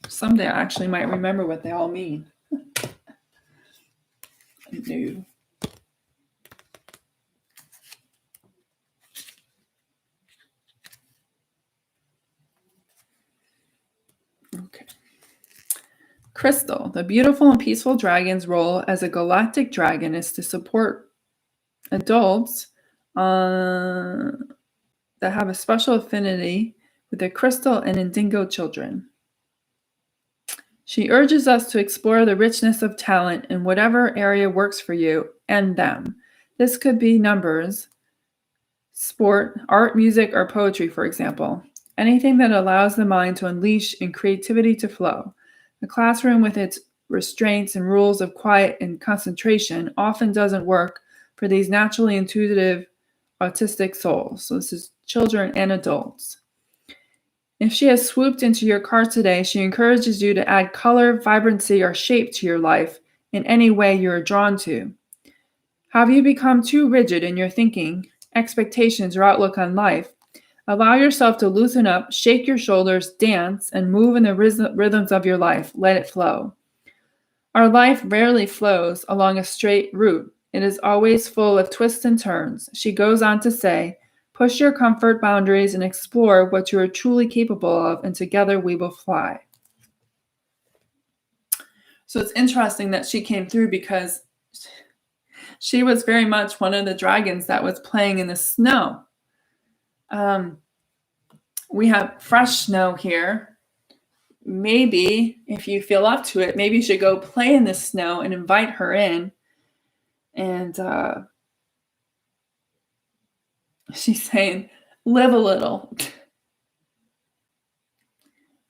S1: Someday I actually might remember what they all mean. No. Okay. Crystal, the beautiful and peaceful dragon's role as a galactic dragon is to support adults that have a special affinity with the crystal and indigo children. She urges us to explore the richness of talent in whatever area works for you and them. This could be numbers, sport, art, music, or poetry, for example. Anything that allows the mind to unleash and creativity to flow. The classroom with its restraints and rules of quiet and concentration often doesn't work for these naturally intuitive autistic souls. So this is children and adults. If she has swooped into your car today, she encourages you to add color, vibrancy, or shape to your life in any way you're drawn to. Have you become too rigid in your thinking, expectations, or outlook on life? Allow yourself to loosen up, shake your shoulders, dance, and move in the rhythms of your life. Let it flow. Our life rarely flows along a straight route. It is always full of twists and turns. She goes on to say, push your comfort boundaries and explore what you are truly capable of, and together we will fly. So it's interesting that she came through because she was very much one of the dragons that was playing in the snow. We have fresh snow here. Maybe if you feel up to it, maybe you should go play in the snow and invite her in. And she's saying, live a little.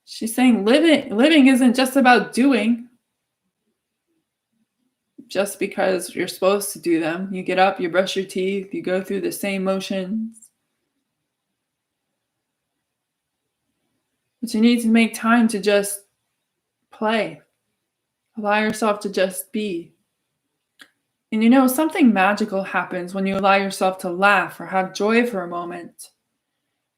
S1: She's saying living isn't just about doing. Just because you're supposed to do them. You get up, you brush your teeth, you go through the same motions. But you need to make time to just play. Allow yourself to just be. And you know, something magical happens when you allow yourself to laugh or have joy for a moment.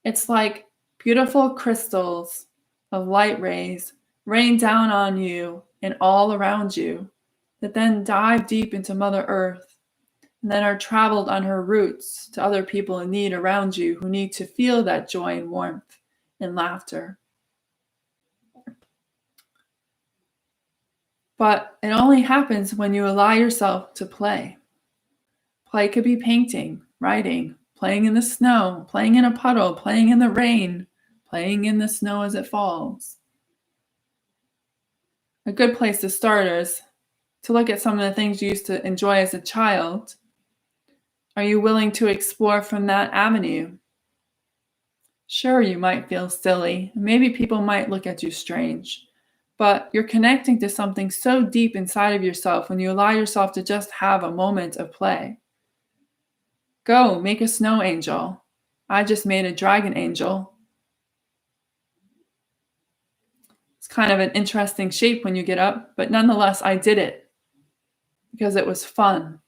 S1: It's like beautiful crystals of light rays rain down on you and all around you that then dive deep into Mother Earth and then are traveled on her roots to other people in need around you who need to feel that joy and warmth and laughter. But it only happens when you allow yourself to play. Play could be painting, writing, playing in the snow, playing in a puddle, playing in the rain, playing in the snow as it falls. A good place to start is to look at some of the things you used to enjoy as a child. Are you willing to explore from that avenue? Sure, you might feel silly. Maybe people might look at you strange. But you're connecting to something so deep inside of yourself when you allow yourself to just have a moment of play. Go, make a snow angel. I just made a dragon angel. It's kind of an interesting shape when you get up, but nonetheless, I did it because it was fun.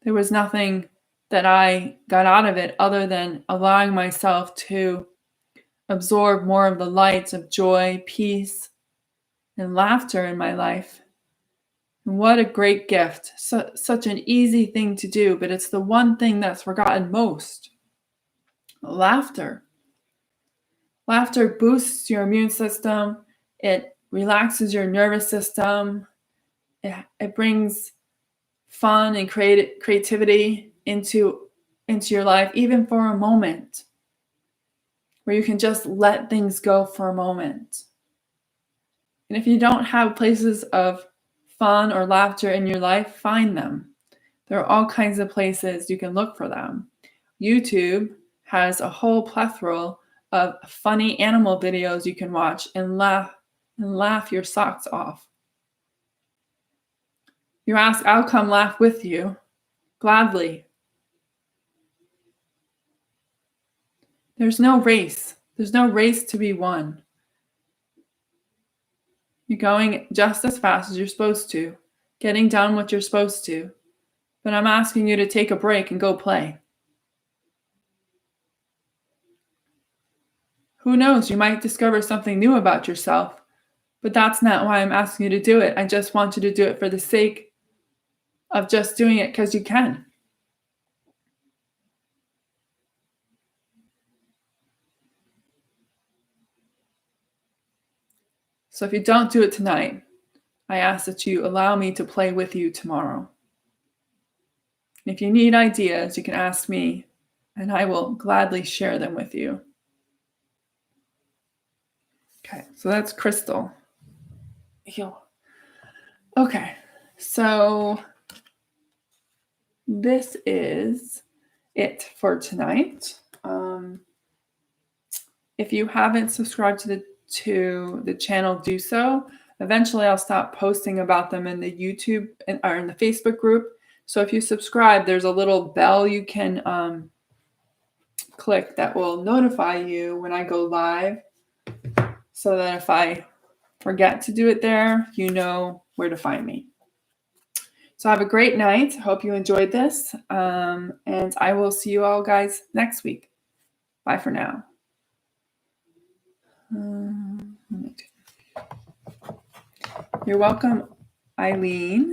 S1: There was nothing that I got out of it other than allowing myself to absorb more of the lights of joy, peace, and laughter in my life. And what a great gift. Such an easy thing to do, but it's the one thing that's forgotten most. Laughter. Laughter boosts your immune system. It relaxes your nervous system. It brings fun and creativity into your life, even for a moment, where you can just let things go for a moment. And if you don't have places of fun or laughter in your life, find them. There are all kinds of places you can look for them. YouTube has a whole plethora of funny animal videos you can watch and laugh your socks off. You ask, I'll come laugh with you, gladly. There's no race. There's no race to be won. You're going just as fast as you're supposed to, getting done what you're supposed to. But I'm asking you to take a break and go play. Who knows, you might discover something new about yourself, but that's not why I'm asking you to do it. I just want you to do it for the sake of just doing it because you can. So if you don't do it tonight, I ask that you allow me to play with you tomorrow. If you need ideas, you can ask me, and I will gladly share them with you. Okay, so that's Crystal. Okay, so this is it for tonight. If you haven't subscribed to the channel, do so. Eventually, I'll stop posting about them in the YouTube or in the Facebook group. So if you subscribe, there's a little bell you can click that will notify you when I go live, so that if I forget to do it there, you know where to find me. So have a great night. Hope you enjoyed this. And I will see you all guys next week. Bye for now. You're welcome, Eileen.